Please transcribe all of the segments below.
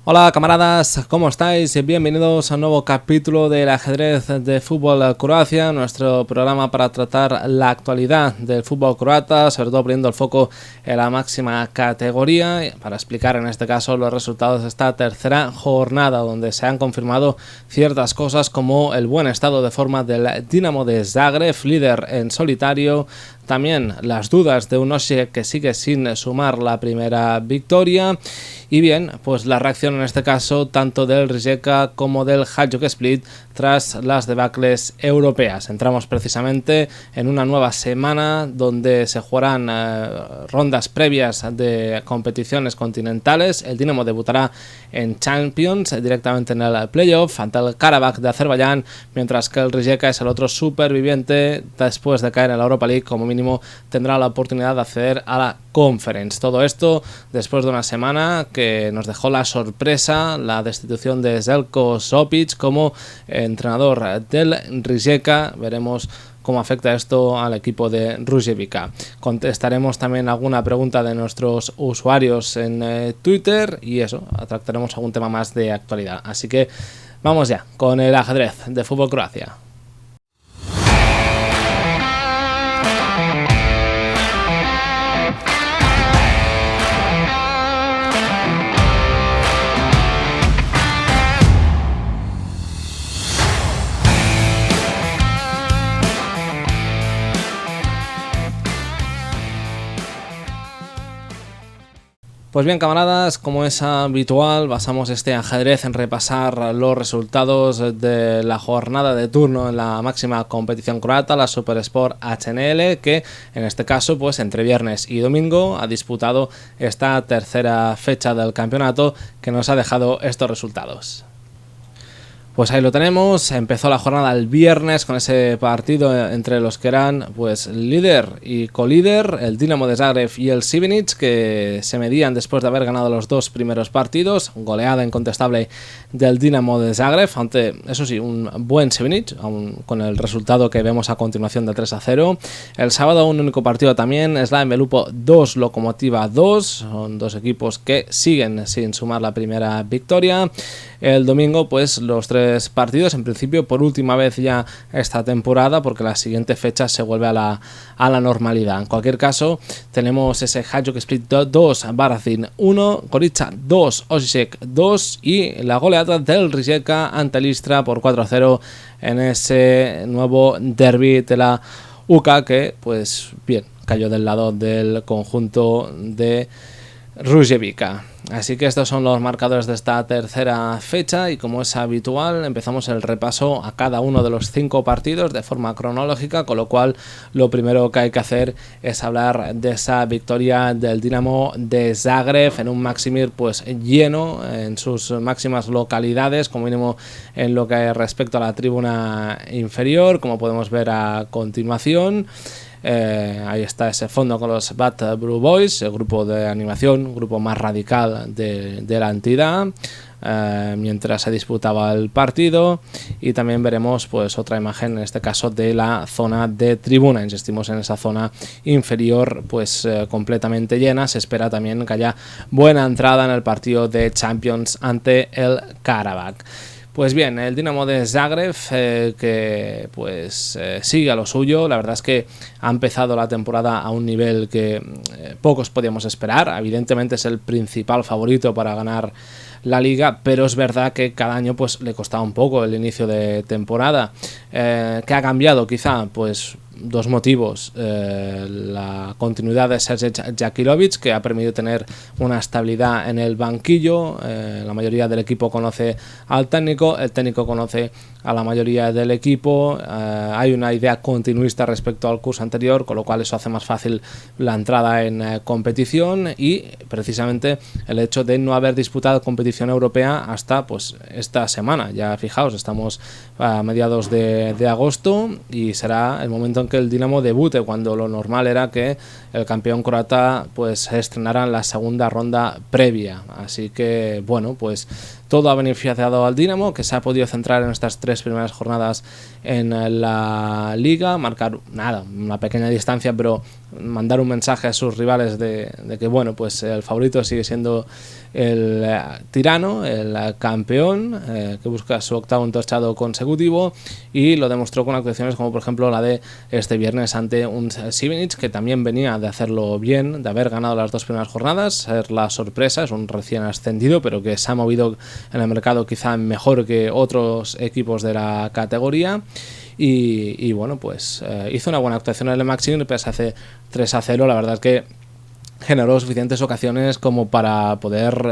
Hola camaradas, ¿cómo estáis? Bienvenidos a un nuevo capítulo del ajedrez de fútbol Croacia, nuestro programa para tratar la actualidad del fútbol croata, sobre todo poniendo el foco en la máxima categoría, para explicar en este caso los resultados de esta tercera jornada, donde se han confirmado ciertas cosas como el buen estado de forma del Dinamo de Zagreb, líder en solitario. También las dudas de un Osijek que sigue sin sumar la primera victoria. Y bien, pues la reacción en este caso tanto del Rijeka como del Hajduk Split tras las debacles europeas. Entramos precisamente en una nueva semana donde se jugarán rondas previas de competiciones continentales. El Dinamo debutará en Champions directamente en el playoff ante el Karabakh de Azerbaiyán, mientras que el Rijeka es el otro superviviente después de caer en la Europa League. Como mínimo tendrá la oportunidad de acceder a la Conference. Todo esto después de una semana que nos dejó la sorpresa, la destitución de Željko Šopić como entrenador del Rijeka. Veremos cómo afecta esto al equipo de Ruževica. Contestaremos también alguna pregunta de nuestros usuarios en Twitter y eso, trataremos algún tema más de actualidad. Así que vamos ya con el ajedrez de fútbol Croacia. Pues bien camaradas, como es habitual, basamos este ajedrez en repasar los resultados de la jornada de turno en la máxima competición croata, la Supersport HNL, que en este caso, pues entre viernes y domingo, ha disputado esta tercera fecha del campeonato que nos ha dejado estos resultados. Pues ahí lo tenemos, empezó la jornada el viernes con ese partido entre los que eran pues líder y colíder, el Dinamo de Zagreb y el Šibenik, que se medían después de haber ganado los dos primeros partidos, goleada incontestable del Dinamo de Zagreb, ante, eso sí, un buen Šibenik, con el resultado que vemos a continuación de 3-0. El sábado un único partido también, Slavia Belupo 2, Lokomotiva 2, son dos equipos que siguen sin sumar la primera victoria. El domingo pues los tres partidos, en principio por última vez ya esta temporada, porque la siguiente fecha se vuelve a la normalidad. En cualquier caso, tenemos ese Hajduk Split 2, Varazin 1, Gorica 2, Osijek 2 y la goleada del Rijeka ante el Istra por 4-0 en ese nuevo derbi de la UCA que, pues bien, cayó del lado del conjunto de Ruževica. Así que estos son los marcadores de esta tercera fecha y como es habitual empezamos el repaso a cada uno de los 5 partidos de forma cronológica, con lo cual lo primero que hay que hacer es hablar de esa victoria del Dinamo de Zagreb en un Maksimir pues lleno en sus máximas localidades, como mínimo en lo que respecta a la tribuna inferior, como podemos ver a continuación. Ahí está ese fondo con los Bad Blue Boys, el grupo de animación, un grupo más radical de la entidad, mientras se disputaba el partido, y también veremos pues otra imagen, en este caso de la zona de tribuna. Insistimos en esa zona inferior pues completamente llena. Se espera también que haya buena entrada en el partido de Champions ante el Karabakh. Pues bien, el Dinamo de Zagreb que pues sigue a lo suyo. La verdad es que ha empezado la temporada a un nivel que pocos podíamos esperar. Evidentemente es el principal favorito para ganar la liga, pero es verdad que cada año pues le costaba un poco el inicio de temporada. ¿Qué ha cambiado? Quizá pues dos motivos. La continuidad de Sergej Jakilovic, que ha permitido tener una estabilidad en el banquillo. La mayoría del equipo conoce al técnico, el técnico conoce a la mayoría del equipo. Hay una idea continuista respecto al curso anterior, con lo cual eso hace más fácil la entrada en competición, y precisamente el hecho de no haber disputado competición europea hasta pues esta semana. Ya fijaos, estamos a mediados de agosto y será el momento en que el Dinamo debute, cuando lo normal era que el campeón croata pues se estrenara en la segunda ronda previa. Así que bueno, pues todo ha beneficiado al Dinamo, que se ha podido centrar en estas 3 primeras jornadas en la liga, marcar una pequeña distancia, pero mandar un mensaje a sus rivales de que bueno, pues el favorito sigue siendo el tirano, el campeón, que busca su 8º entorchado consecutivo, y lo demostró con actuaciones como por ejemplo la de este viernes ante un Šibenik, que también venía de hacerlo bien, de haber ganado las 2 primeras jornadas, ser la sorpresa, es un recién ascendido, pero que se ha movido en el mercado quizá mejor que otros equipos de la categoría. Y bueno, pues hizo una buena actuación en el Maxim, pese a hace 3-0. La verdad es que generó suficientes ocasiones como para poder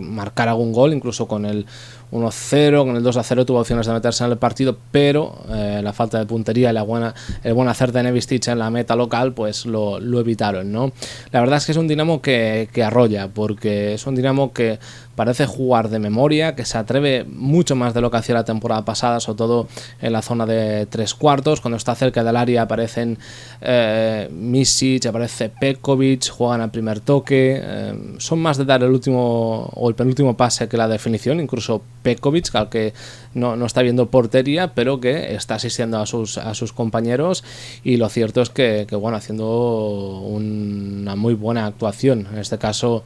marcar algún gol, incluso con el 1-0, con el 2-0 tuvo opciones de meterse en el partido, pero la falta de puntería y el buen hacer de Nevistich en la meta local pues lo evitaron, ¿no? La verdad es que es un Dinamo que arrolla, porque es un Dinamo que parece jugar de memoria, que se atreve mucho más de lo que hacía la temporada pasada, sobre todo en la zona de 3/4, cuando está cerca del área aparecen Misic, aparece Pekovic, juegan al primer toque, son más de dar el último o el penúltimo pase que la definición, incluso Pekovic, al que no está viendo portería, pero que está asistiendo a sus compañeros, y lo cierto es que bueno, haciendo una muy buena actuación, en este caso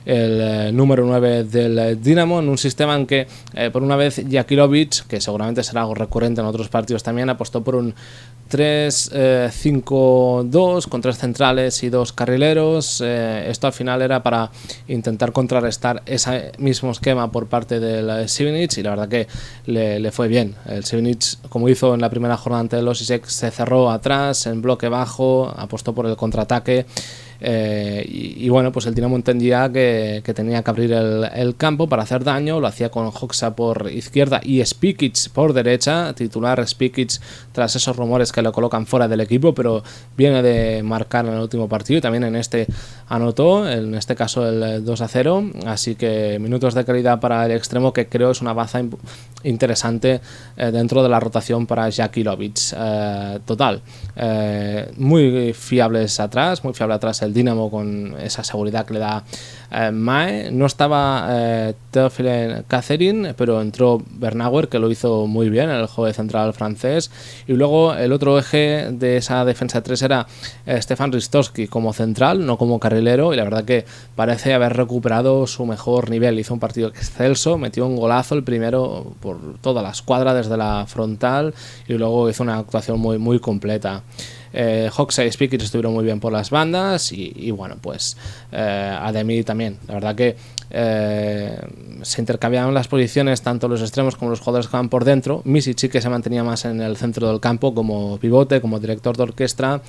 el número 9 del Dinamo, en un sistema en que por una vez Jakilovic, que seguramente será algo recurrente en otros partidos también, apostó por un 3-5-2 con 3 centrales y 2 carrileros. Esto al final era para intentar contrarrestar ese mismo esquema por parte del Šibenik, y la verdad que le fue bien. El Šibenik, como hizo en la primera jornada ante el Osijek, se cerró atrás en bloque bajo, apostó por el contraataque. Y bueno, pues el Dinamo entendía que tenía que abrir el campo para hacer daño. Lo hacía con Hoxha por izquierda y Spikic por derecha, titular Spikic tras esos rumores que lo colocan fuera del equipo, pero viene de marcar en el último partido y también en este anotó, en este caso el 2-0, así que minutos de calidad para el extremo, que creo es una baza interesante dentro de la rotación para Jakilovic. Total, muy fiables atrás, muy fiable atrás el Dinamo, con esa seguridad que le da Mae. No estaba Théophile Catherine, pero entró Bernauer, que lo hizo muy bien, el juego central francés, y luego el otro eje de esa defensa 3 era Stefan Ristovski como central, no como carrilero, y la verdad que parece haber recuperado su mejor nivel. Hizo un partido excelso, metió un golazo, el primero por toda la escuadra desde la frontal, y luego hizo una actuación muy, muy completa. Hoxha y Spikic estuvieron muy bien por las bandas, y bueno, pues Ademi también. La verdad que se intercambiaban las posiciones tanto los extremos como los jugadores que van por dentro. Misic sí que se mantenía más en el centro del campo como pivote, como director de orquesta,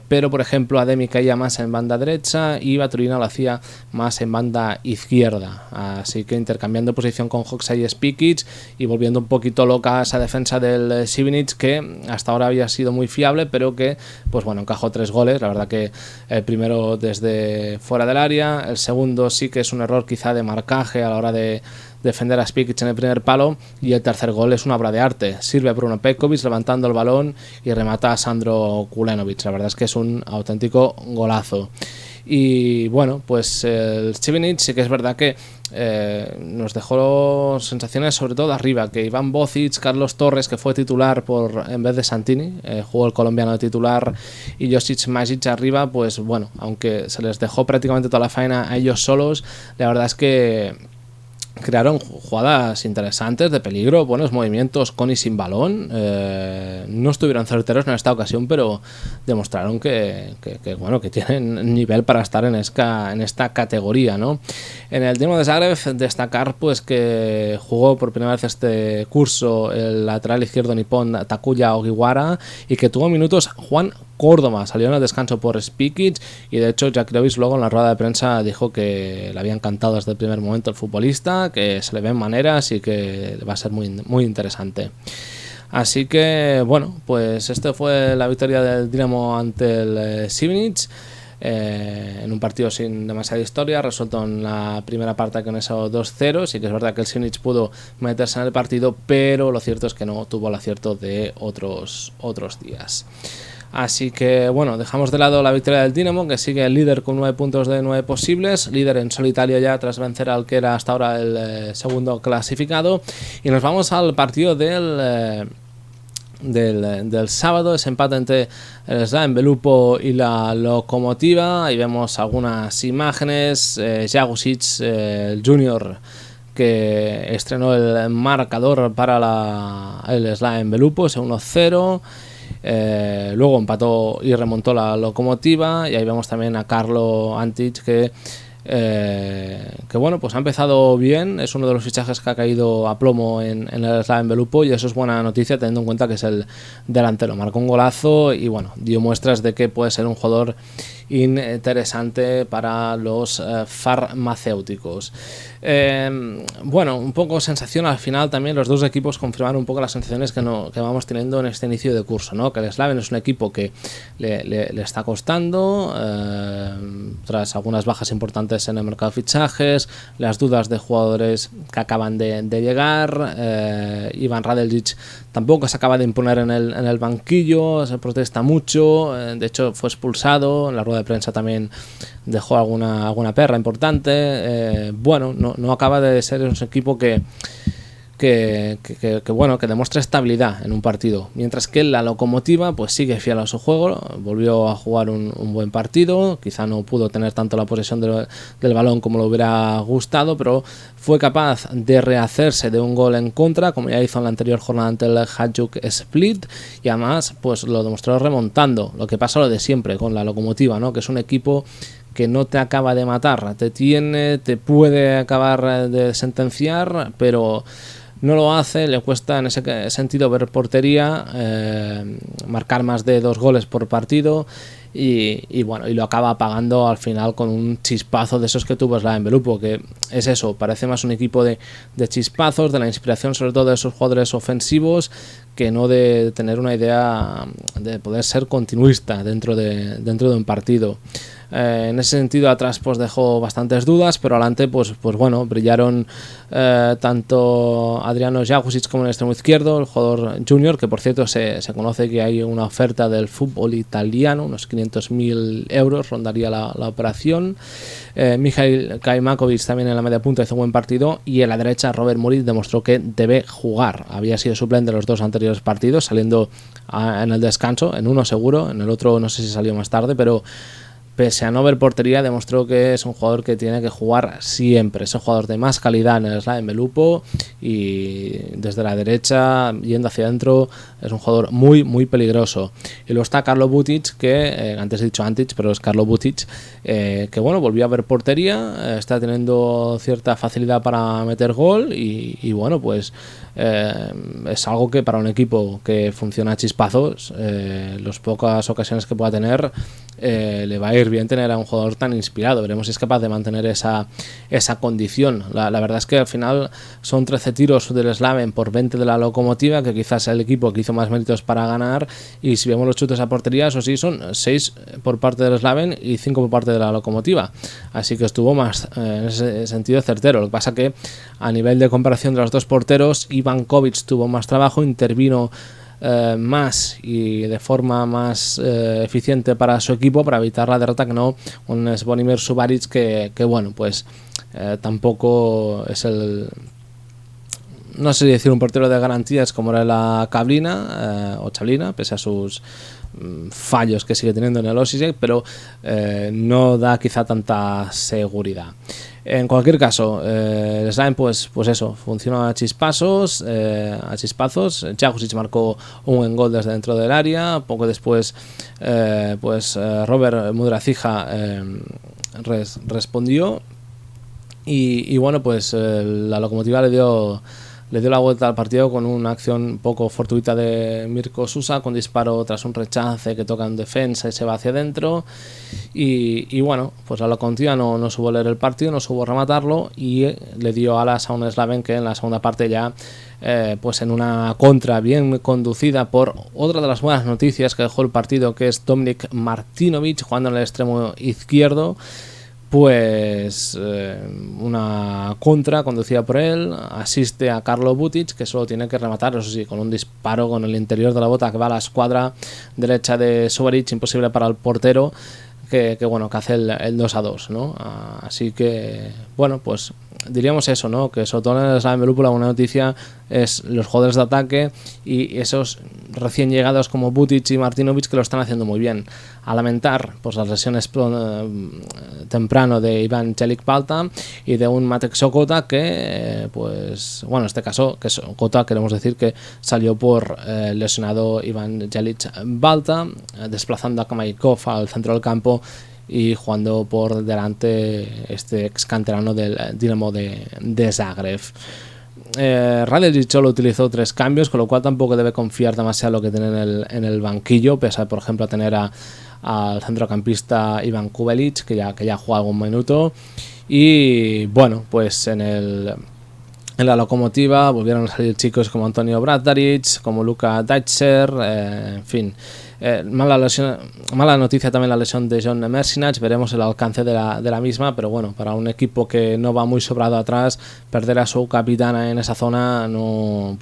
pero por ejemplo Ademi caía más en banda derecha y Baturina lo hacía más en banda izquierda, así que intercambiando posición con Hoxha y Spikic y volviendo un poquito loca esa defensa del Šibenik, que hasta ahora había sido muy fiable, pero que pues bueno, encajó 3 goles. La verdad que el primero desde fuera del área, el segundo sí que es un error quizá de marcaje a la hora de defender a Spikic en el primer palo, y el tercer gol es una obra de arte. Sirve Bruno Pekovic levantando el balón y remata a Sandro Kulenovic. La verdad es que es un auténtico golazo. Y bueno, pues el Šibenik sí que es verdad que nos dejó sensaciones sobre todo arriba, que Iván Bocic, Carlos Torres, que fue titular en vez de Santini, jugó el colombiano de titular, y Josic Majic arriba, pues bueno, aunque se les dejó prácticamente toda la faena a ellos solos, la verdad es que crearon jugadas interesantes, de peligro, buenos movimientos con y sin balón. No estuvieron certeros en esta ocasión, pero demostraron que tienen nivel para estar en esta categoría, ¿no? En el Dinamo de Zagreb, destacar pues que jugó por primera vez este curso el lateral izquierdo nipón Takuya Ogiwara, y que tuvo minutos Juan Córdoba. Salió en el descanso por Spikic, y de hecho Jakilovic luego en la rueda de prensa dijo que le había encantado desde el primer momento el futbolista, que se le ven maneras y que va a ser muy, muy interesante. Así que bueno, pues esta fue la victoria del Dinamo ante el Šibenik. en un partido sin demasiada historia, resuelto en la primera parte con eso 2-0. Sí que es verdad que el Sinic pudo meterse en el partido, pero lo cierto es que no tuvo el acierto de otros días. Así que bueno, dejamos de lado la victoria del Dinamo, que sigue el líder con 9 puntos de 9 posibles, líder en solitario ya tras vencer al que era hasta ahora el segundo clasificado, y nos vamos al partido del sábado, ese empate entre el Slaven Belupo y la Lokomotiva. Ahí vemos algunas imágenes, Jagusic, el Junior, que estrenó el marcador para el Slaven Belupo, ese 1-0. Luego empató y remontó la Lokomotiva, y ahí vemos también a Carlo Antic que bueno, pues ha empezado bien. Es uno de los fichajes que ha caído a plomo en el Slaven Belupo, y eso es buena noticia teniendo en cuenta que es el delantero. Marcó un golazo y bueno, dio muestras de que puede ser un jugador interesante para los farmacéuticos. Bueno, un poco sensación al final también. Los dos equipos confirmaron un poco las sensaciones que vamos teniendo en este inicio de curso, ¿no? Que el Slaven es un equipo que le está costando, tras algunas bajas importantes en el mercado de fichajes, las dudas de jugadores que acaban de llegar. Iván Radeljic tampoco se acaba de imponer en el banquillo, se protesta mucho, de hecho fue expulsado. En la rueda de prensa también dejó alguna perra importante. Bueno, no acaba de ser un equipo que bueno, que demuestra estabilidad en un partido, mientras que la Lokomotiva pues sigue fiel a su juego, volvió a jugar un buen partido, quizá no pudo tener tanto la posesión del balón como le hubiera gustado, pero fue capaz de rehacerse de un gol en contra, como ya hizo en la anterior jornada ante el Hajduk Split, y además pues lo demostró remontando. Lo que pasa lo de siempre con la Lokomotiva, ¿no? Que es un equipo que no te acaba de matar, te puede acabar de sentenciar, pero no lo hace. Le cuesta en ese sentido ver portería, marcar más de 2 goles por partido, y bueno, y lo acaba apagando al final con un chispazo de esos que tuvo Slaven Belupo, que es eso, parece más un equipo de chispazos, de la inspiración sobre todo de esos jugadores ofensivos, que no de tener una idea de poder ser continuista dentro de un partido. En ese sentido atrás pues dejó bastantes dudas, pero adelante pues bueno, brillaron tanto Adriano Jagusic como en el extremo izquierdo, el jugador junior, que por cierto se conoce que hay una oferta del fútbol italiano, unos 500.000 euros rondaría la operación. Mikhail Kaimakovic también en la media punta hizo un buen partido, y en la derecha Robert Murit demostró que debe jugar. Había sido suplente en los 2 anteriores partidos, saliendo en el descanso, en uno seguro, en el otro no sé si salió más tarde, pero pese a no ver portería, demostró que es un jugador que tiene que jugar siempre. Es un jugador de más calidad en el Slaven Belupo, y desde la derecha, yendo hacia adentro, es un jugador muy, muy peligroso. Y luego está Carlo Butic, que antes he dicho Antic, pero es Carlo Butic, que bueno, volvió a ver portería, está teniendo cierta facilidad para meter gol, y bueno, pues es algo que para un equipo que funciona a chispazos, las pocas ocasiones que pueda tener, le va a ir bien tener a un jugador tan inspirado. Veremos si es capaz de mantener esa condición. La verdad es que al final son 13 tiros del Slaven por 20 de la Lokomotiva, que quizás es el equipo que hizo más méritos para ganar, y si vemos los chutes a portería, eso sí, son 6 por parte del Slaven y 5 por parte de la Lokomotiva, así que estuvo más en ese sentido certero. Lo que pasa que a nivel de comparación de los dos porteros, Ivan Kovic tuvo más trabajo, intervino más y de forma más eficiente para su equipo, para evitar la derrota, que no un Zvonimir Subaric que bueno, pues tampoco es no sé si decir un portero de garantías como era la Cablina o Chablina, pese a sus fallos que sigue teniendo en el Osijek, pero no da quizá tanta seguridad. En cualquier caso, el Slaven pues eso, funciona a chispazos. Jagusic marcó un buen gol desde dentro del área. Poco después Robert Mudracija respondió, y bueno, pues la Lokomotiva le le dio la vuelta al partido con una acción un poco fortuita de Mirko Susa, con disparo tras un rechace que toca en defensa y se va hacia adentro. Y bueno, pues a lo continua no supo leer el partido, no supo rematarlo y le dio alas a un Slaven que en la segunda parte ya, pues en una contra bien conducida por otra de las buenas noticias que dejó el partido, que es Dominik Martinovic jugando en el extremo izquierdo. Pues una contra conducida por él, asiste a Karlo Butic, que solo tiene que rematar, eso sí, con un disparo con el interior de la bota que va a la escuadra derecha de Subaric, imposible para el portero, que hace el 2-2, ¿no? Así que, bueno, pues diríamos eso, ¿no? Que sobre todo en el Slaven Belúpula una noticia es los jugadores de ataque y esos recién llegados como Butic y Martinovic que lo están haciendo muy bien. A lamentar pues las lesiones temprano de Ivan Jelic-Balta y de un Matek Sokota que, pues, bueno, en este caso, que Sokota queremos decir que salió por lesionado Ivan Jelic-Balta, desplazando a Kamaikov al centro del campo y jugando por delante este ex canterano del Dinamo de Zagreb. Radelic solo utilizó 3 cambios, con lo cual tampoco debe confiar demasiado lo que tiene en el banquillo, pese a, por ejemplo, a tener al centrocampista Ivan Kubelic, que ya juega algún minuto. Y bueno, pues en la Lokomotiva volvieron a salir chicos como Antonio Bradaric, como Luka Deitzer, en fin. Mala noticia también la lesión de John Mersinac, veremos el alcance de la misma, pero bueno, para un equipo que no va muy sobrado atrás, perder a su capitana en esa zona no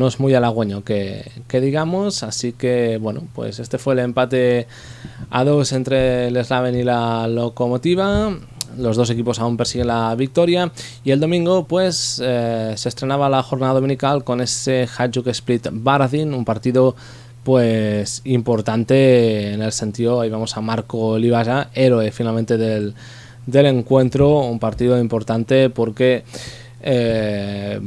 es muy halagüeño que digamos, así que bueno, pues este fue el empate a 2 entre el Slaven y la Lokomotiva. Los dos equipos aún persiguen la victoria y el domingo pues se estrenaba la jornada dominical con ese Hajduk Split Varadin, un partido pues importante en el sentido, ahí vamos a Marco Livaja, héroe finalmente del encuentro, un partido importante porque el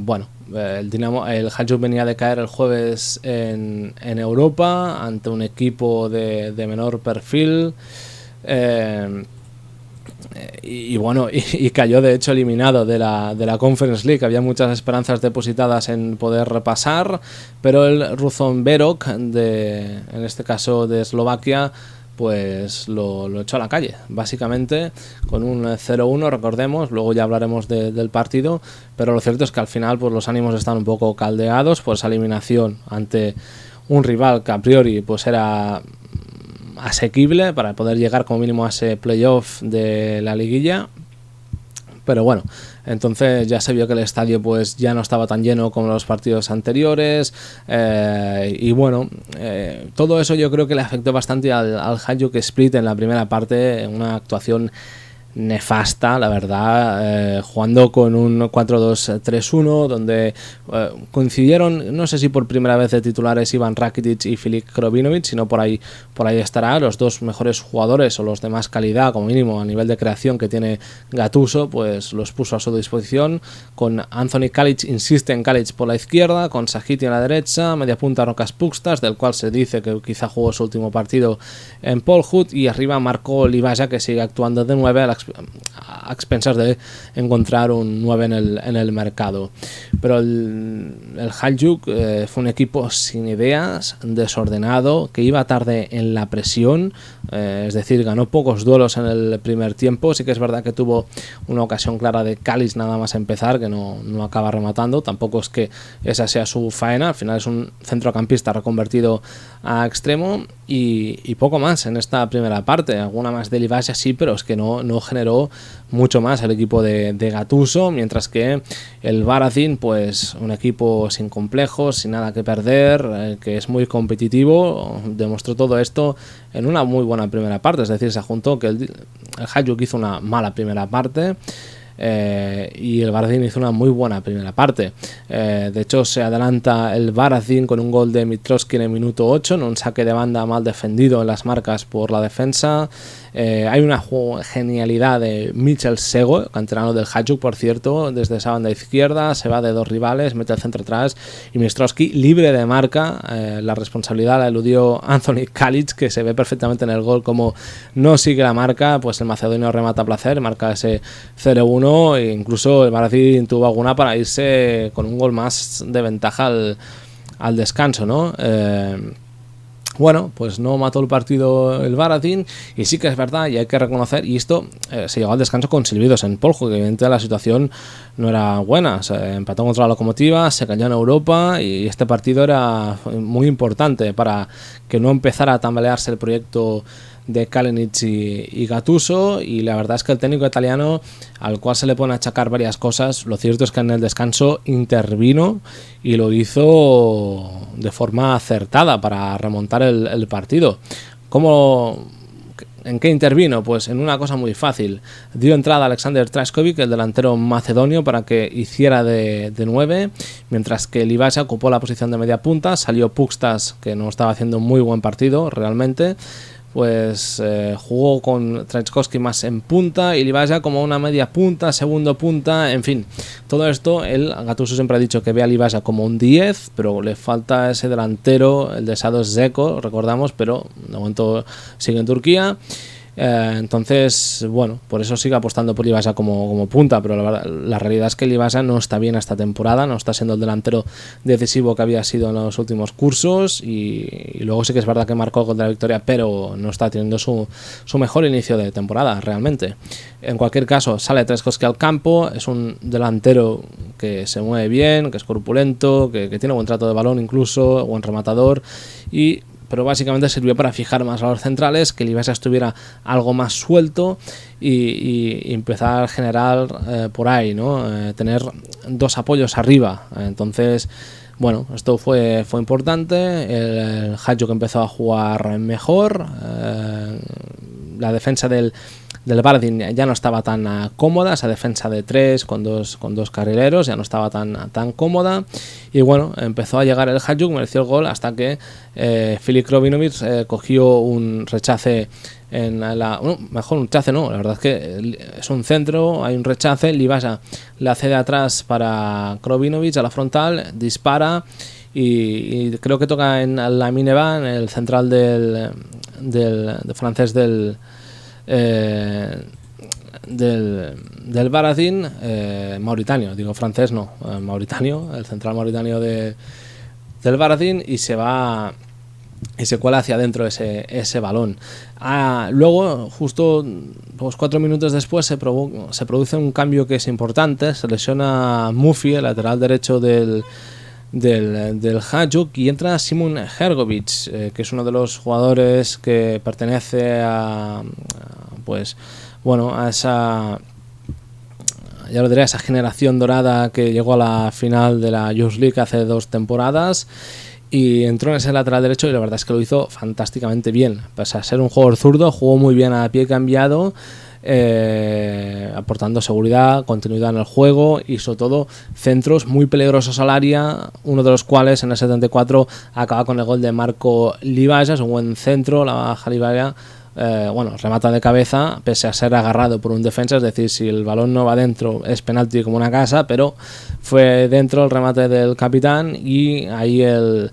Hajduk venía de caer el jueves en Europa ante un equipo de menor perfil, y cayó de hecho eliminado de la Conference League. Había muchas esperanzas depositadas en poder repasar, pero el Ruzon Berok, en este caso de Eslovaquia, pues lo echó a la calle, básicamente con un 0-1, recordemos, luego ya hablaremos del partido, pero lo cierto es que al final pues los ánimos están un poco caldeados por esa eliminación ante un rival que a priori pues era asequible para poder llegar como mínimo a ese playoff de la liguilla, pero bueno, entonces ya se vio que el estadio pues ya no estaba tan lleno como los partidos anteriores, y bueno, todo eso yo creo que le afectó bastante al Hajduk Split en la primera parte, en una actuación nefasta, la verdad, jugando con un 4-2-3-1 donde coincidieron, no sé si por primera vez de titulares Ivan Rakitic y Filip Krobinovic, sino por ahí estará, los dos mejores jugadores o los de más calidad como mínimo a nivel de creación que tiene Gattuso, pues los puso a su disposición, con Anthony Kalic, insiste en Kalic por la izquierda, con Sahiti en la derecha, media punta Rokas Pukstas, del cual se dice que quizá jugó su último partido en Polhut, y arriba Marco Livaja, que sigue actuando de 9 a expensas de encontrar un 9 en el mercado. Pero el Hajduk fue un equipo sin ideas, desordenado, que iba tarde en la presión, es decir, ganó pocos duelos en el primer tiempo. Sí que es verdad que tuvo una ocasión clara de Kalic nada más empezar, que no acaba rematando, tampoco es que esa sea su faena, al final es un centrocampista reconvertido a extremo, y poco más en esta primera parte, alguna más de Livaja sí, pero es que no generó mucho más el equipo de Gattuso, mientras que el Varadin, pues un equipo sin complejos, sin nada que perder, que es muy competitivo, demostró todo esto en una muy buena primera parte, es decir, se juntó que el Hajduk hizo una mala primera parte, y el Varadin hizo una muy buena primera parte. De hecho, se adelanta el Varadin con un gol de Mitroski en el minuto 8, en un saque de banda mal defendido en las marcas por la defensa. Hay una genialidad de Mitchell Sego, canterano del Hajduk, por cierto, desde esa banda izquierda, se va de dos rivales, mete el centro atrás y Mitroski libre de marca. La responsabilidad la eludió Anthony Kalic, que se ve perfectamente en el gol como no sigue la marca, pues el macedonio remata a placer, marca ese 0-1 1, e incluso el Varadin tuvo alguna para irse con un gol más de ventaja al descanso, ¿no? Bueno, pues no mató el partido el Varadin, y sí que es verdad, y hay que reconocer, y esto se llegó al descanso con silbidos en Poljo, que evidentemente la situación no era buena. Se empató contra la Locomotiva, se cayó en Europa, y este partido era muy importante para que no empezara a tambalearse el proyecto de Kalinic y Gattuso, y la verdad es que el técnico italiano, al cual se le pueden achacar varias cosas, lo cierto es que en el descanso intervino y lo hizo de forma acertada para remontar el partido. ¿En qué intervino? Pues en una cosa muy fácil. Dio entrada a Alexander Traskovic, el delantero macedonio, para que hiciera de 9, mientras que Livaja ocupó la posición de media punta. Salió Pukstas, que no estaba haciendo un muy buen partido realmente. Pues jugó con Trzaskowski más en punta y Livaja como una media punta, segundo punta, en fin. Todo esto, Gattuso siempre ha dicho que ve a Livaja como un 10, pero le falta ese delantero, el de Sado Dzeko, recordamos, pero de momento sigue en Turquía. Entonces, bueno, por eso sigue apostando por Livaja como punta, pero la realidad es que Livaja no está bien esta temporada, no está siendo el delantero decisivo que había sido en los últimos cursos, y luego sí que es verdad que marcó el gol de la victoria, pero no está teniendo su mejor inicio de temporada realmente. En cualquier caso, sale Trzaskowski al campo, es un delantero que se mueve bien, que es corpulento, que tiene buen trato de balón incluso, buen rematador, pero básicamente sirvió para fijar más a los centrales, que Livaja estuviera algo más suelto y empezar a generar por ahí, ¿no? Tener dos apoyos arriba. Entonces, bueno, esto fue importante. El Hajduk empezó a jugar mejor. La defensa del Varadin ya no estaba tan cómoda, esa defensa de 3 con dos carrileros ya no estaba tan cómoda, y bueno, empezó a llegar el Hajduk, mereció el gol hasta que Filip Krobinovic cogió un rechace mejor un rechace no, la verdad es que es un centro, hay un rechace, Livaja la hace de atrás para Krobinovic a la frontal, dispara y creo que toca en Lamine Ban, el central del francés del Varadin, mauritano, digo francés no, mauritano, el central mauritano del Varadin, y se cuela hacia adentro ese balón. Luego, justo 4 minutos después, se produce un cambio que es importante. Se lesiona Mufi, el lateral derecho del Hajduk, y entra Simon Hrgovic, que es uno de los jugadores que pertenece a esa, ya lo diré, esa generación dorada que llegó a la final de la Youth League hace 2 temporadas, y entró en ese lateral derecho y la verdad es que lo hizo fantásticamente bien. Pese a ser un jugador zurdo, jugó muy bien a pie cambiado, aportando seguridad, continuidad en el juego y sobre todo centros muy peligrosos al área, uno de los cuales en el 74 acaba con el gol de Marco Livaja. Es un buen centro, la baja Livaja, remata de cabeza pese a ser agarrado por un defensa, es decir, si el balón no va dentro es penalti como una casa, pero fue dentro el remate del capitán y ahí el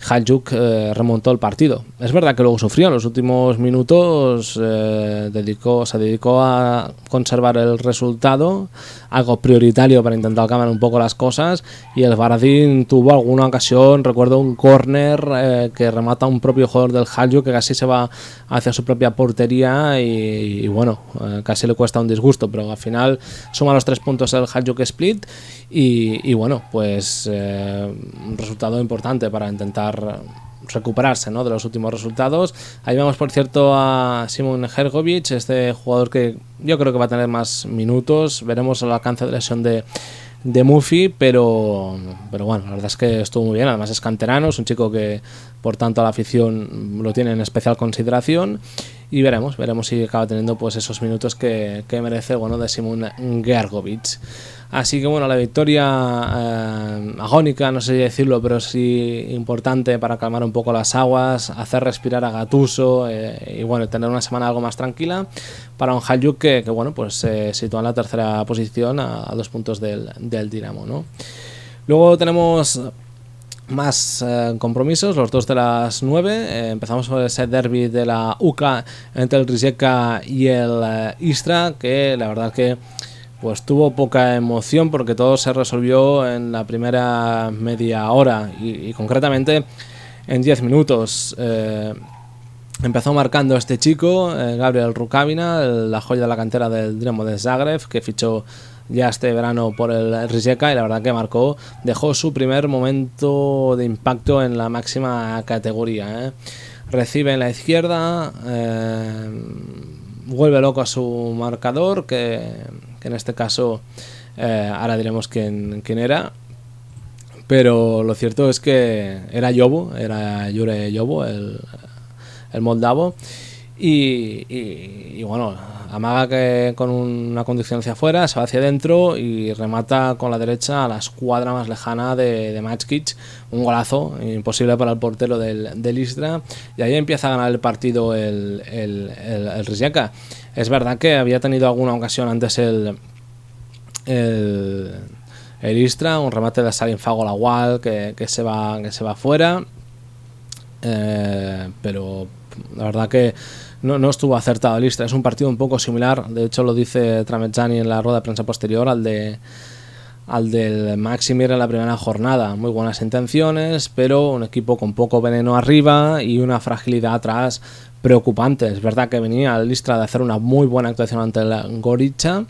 Hajduk remontó el partido. Es verdad que luego sufrió en los últimos minutos, se dedicó a conservar el resultado, algo prioritario para intentar cambiar un poco las cosas, y el Varadin tuvo alguna ocasión, recuerdo un córner que remata un propio jugador del Hajduk que casi se va hacia su propia portería y casi le cuesta un disgusto, pero al final suma los 3 puntos el Hajduk Split y un resultado importante para intentar recuperarse, ¿no?, de los últimos resultados. Ahí vemos, por cierto, a Simon Hrgovic, este jugador que yo creo que va a tener más minutos. Veremos el alcance de lesión de Mufi, pero bueno, la verdad es que estuvo muy bien. Además es canterano, es un chico que por tanto la afición lo tiene en especial consideración, y veremos si acaba teniendo pues esos minutos que merece el de Simon Hrgovic. Así que bueno, la victoria agónica, no sé si decirlo, pero sí importante para calmar un poco las aguas, hacer respirar a Gattuso y tener una semana algo más tranquila para un Hajduk que se sitúa en la tercera posición a 2 puntos del Dinamo, ¿no? Luego tenemos más compromisos, los 2 de las 9. Empezamos por ese derbi de la UCA entre el Rijeka y el Istra, que la verdad que pues tuvo poca emoción porque todo se resolvió en la primera media hora y concretamente en 10 minutos. Empezó marcando este chico, Gabriel Rukavina, la joya de la cantera del Dinamo de Zagreb, que fichó ya este verano por el Rijeka, y la verdad que marcó, dejó su primer momento de impacto en la máxima categoría. Recibe en la izquierda, vuelve loco a su marcador, que en este caso ahora diremos quién era, pero lo cierto es que era Jure Jobo, el moldavo, y bueno, amaga que con una conducción hacia afuera, se va hacia adentro y remata con la derecha a la escuadra más lejana de Mačkić, un golazo imposible para el portero del Istra, y ahí empieza a ganar el partido el Rijeka. Es verdad que había tenido alguna ocasión antes el Istra, un remate de Salim Fagolawal que se va fuera, pero la verdad que no estuvo acertado el Istra. Es un partido un poco similar, de hecho lo dice Tramezzani en la rueda de prensa posterior al del Maksimir en la primera jornada. Muy buenas intenciones, pero un equipo con poco veneno arriba y una fragilidad atrás preocupante. Es verdad que venía el Istra de hacer una muy buena actuación ante el Gorica,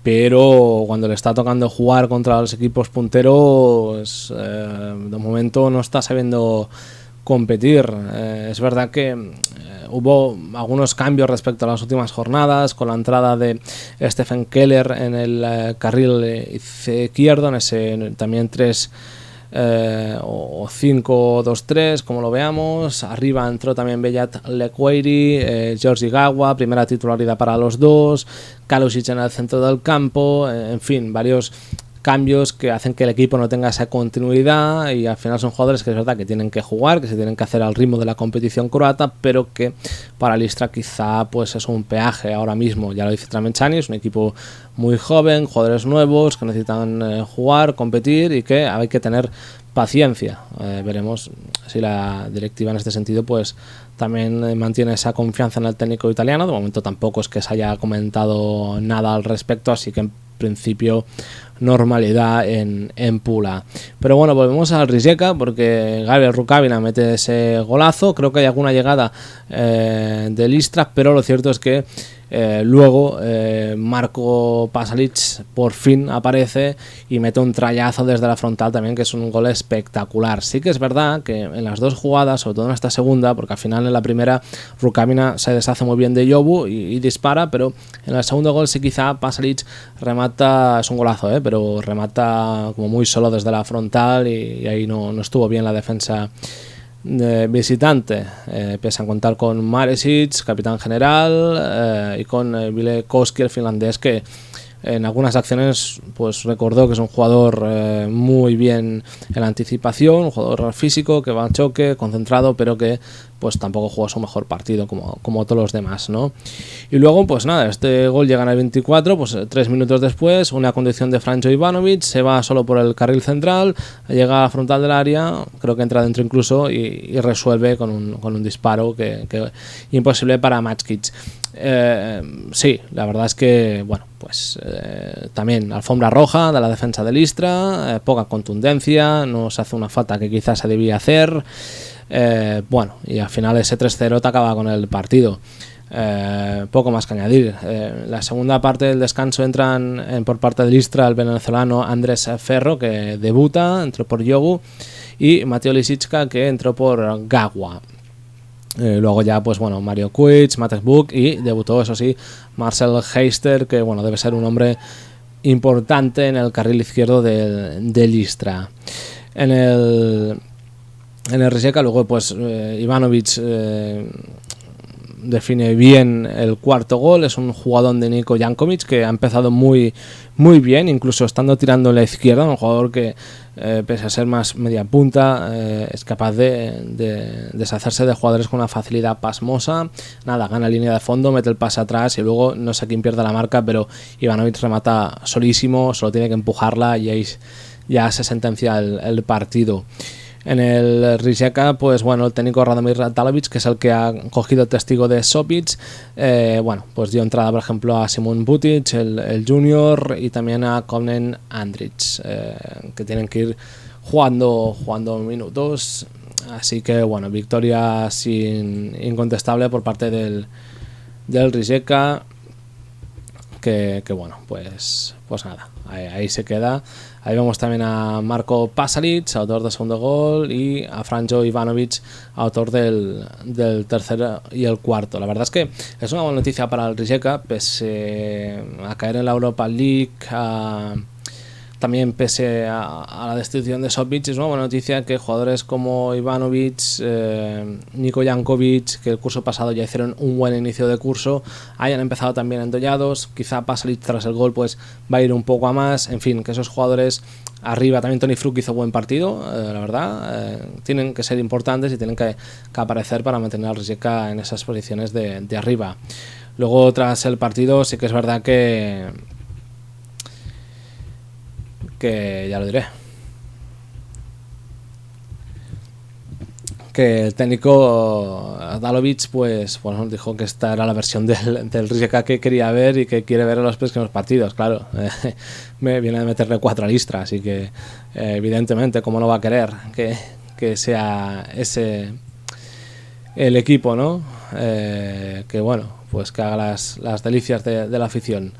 pero cuando le está tocando jugar contra los equipos punteros, de momento no está sabiendo competir. Es verdad que hubo algunos cambios respecto a las últimas jornadas, con la entrada de Stephen Keller en el carril izquierdo, en ese también 3 o 5-2-3, como lo veamos. Arriba entró también Beyat Lequeiri, Georgi Gawa, primera titularidad para los dos, Kalusic en el centro del campo, en fin, varios cambios que hacen que el equipo no tenga esa continuidad, y al final son jugadores que es verdad que tienen que jugar, que se tienen que hacer al ritmo de la competición croata, pero que para el Istra quizá pues es un peaje ahora mismo. Ya lo dice Tramezzani, es un equipo muy joven, jugadores nuevos que necesitan jugar, competir, y que hay que tener paciencia. Veremos si la directiva en este sentido pues también mantiene esa confianza en el técnico italiano. De momento tampoco es que se haya comentado nada al respecto, así que en principio normalidad en Pula. Pero bueno, volvemos al Rijeka porque Gabriel Rukavina mete ese golazo. Creo que hay alguna llegada del Istra, pero lo cierto es que luego Marko Pasalic por fin aparece y mete un trayazo desde la frontal también, que es un gol espectacular. Sí que es verdad que en las dos jugadas, sobre todo en esta segunda, porque al final en la primera Rukavina se deshace muy bien de Jobu y dispara, pero en el segundo gol sí quizá Pasalic remata, es un golazo, pero remata como muy solo desde la frontal, y ahí no estuvo bien la defensa visitante, pese a contar con Maresic, capitán general, y con Ville Koski, el finlandés, que en algunas acciones pues recordó que es un jugador muy bien en la anticipación, un jugador físico que va al choque, concentrado, pero que pues tampoco jugó su mejor partido como todos los demás, ¿no? Y luego pues nada, este gol llega en el 24, pues 3 minutos después, una conducción de Franjo Ivanovic, se va solo por el carril central, llega a la frontal del área, creo que entra dentro incluso, y resuelve con un disparo que imposible para Mačkić. Sí, la verdad es que bueno, pues también alfombra roja de la defensa del Istra, poca contundencia, no se hace una falta que quizás se debía hacer, bueno, y al final ese 3-0 te acaba con el partido. Poco más que añadir. La segunda parte del descanso entran por parte del Istra el venezolano Andrés Ferro, que debuta, entró por Jogu, y Mateo Lisicka, que entró por Gawa. Luego ya pues bueno, Mario Kuic, Matej Buk, y debutó eso sí Marcel Heister, que bueno, debe ser un hombre importante en el carril izquierdo del Istra. En el Rijeka luego pues Ivanovic define bien el cuarto gol. Es un jugador de Niko Jankovic que ha empezado muy bien, incluso estando tirando en la izquierda, un jugador que pese a ser más media punta es capaz de deshacerse de jugadores con una facilidad pasmosa. Nada, gana línea de fondo, mete el pase atrás y luego no sé quién pierde la marca, pero Ivanovic remata solísimo, solo tiene que empujarla y ahí ya se sentencia el partido. En el Rijeka, pues bueno, el técnico Radomir Talovic, que es el que ha cogido el testigo de Sopic, bueno, pues dio entrada, por ejemplo, a Simon Butic, el junior, y también a Konen Andrich, que tienen que ir jugando minutos. Así que bueno, victoria incontestable por parte del Rijeka, que bueno, pues nada, ahí se queda. Ahí vemos también a Marko Pasalic, autor del segundo gol, y a Franjo Ivanovic, autor del tercero y el cuarto. La verdad es que es una buena noticia para el Rijeka, pese a caer en la Europa League, también pese a la destitución de Sopic. Es una buena noticia que jugadores como Ivanovic, Niko Jankovic, que el curso pasado ya hicieron un buen inicio de curso, hayan empezado también endollados. Quizá Pasalic tras el gol pues va a ir un poco a más. En fin, que esos jugadores arriba, también Toni Fruk hizo buen partido, la verdad, tienen que ser importantes y tienen que aparecer para mantener al Rijeka en esas posiciones de arriba. Luego, tras el partido, sí que es verdad que ya lo diré, que el técnico Dalovic pues bueno, dijo que esta era la versión del Rijeka que quería ver y que quiere ver en los próximos partidos. Claro, me viene de meterle 4 a Listra, así que evidentemente cómo no va a querer que sea ese el equipo, ¿no? Que bueno, pues que haga las delicias de la afición.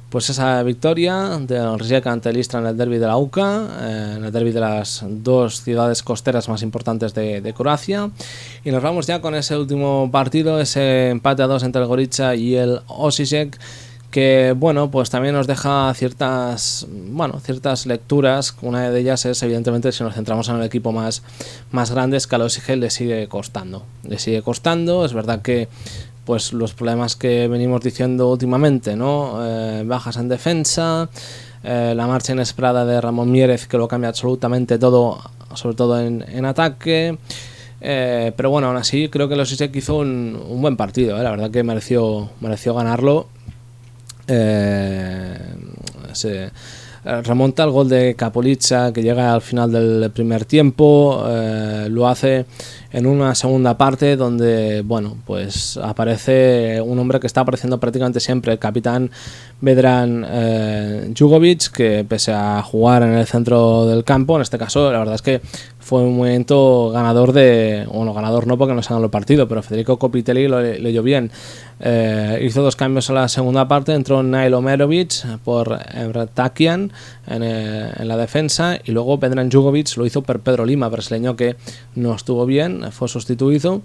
Pues esa victoria del Rijeka ante el Istra en el derbi de la UCA, en el derbi de las dos ciudades costeras más importantes de Croacia. Y nos vamos ya con ese último partido, ese empate a 2 entre el Gorica y el Osijek, que bueno, pues también nos deja ciertas lecturas. Una de ellas es, evidentemente, si nos centramos en el equipo más grande, es que al Osijek le sigue costando. Es verdad que pues los problemas que venimos diciendo últimamente, ¿no? Bajas en defensa, la marcha inesperada de Ramón Mieres, que lo cambia absolutamente todo, sobre todo en ataque, pero bueno, aún así creo que el Osijek hizo un buen partido, la verdad que mereció ganarlo. Se remonta el gol de Kapolica, que llega al final del primer tiempo, lo hace en una segunda parte donde bueno, pues aparece un hombre que está apareciendo prácticamente siempre, el capitán Vedran Jugovic, que pese a jugar en el centro del campo, en este caso la verdad es que fue un momento ganador ganador no porque no se ganó el partido, pero Federico Kopitelli lo leyó bien. Hizo 2 cambios en la segunda parte, entró Nail Omerovic por Emre Takian en la defensa, y luego Vedran Jugovic lo hizo por Pedro Lima, brasileño, que no estuvo bien, fue sustituido.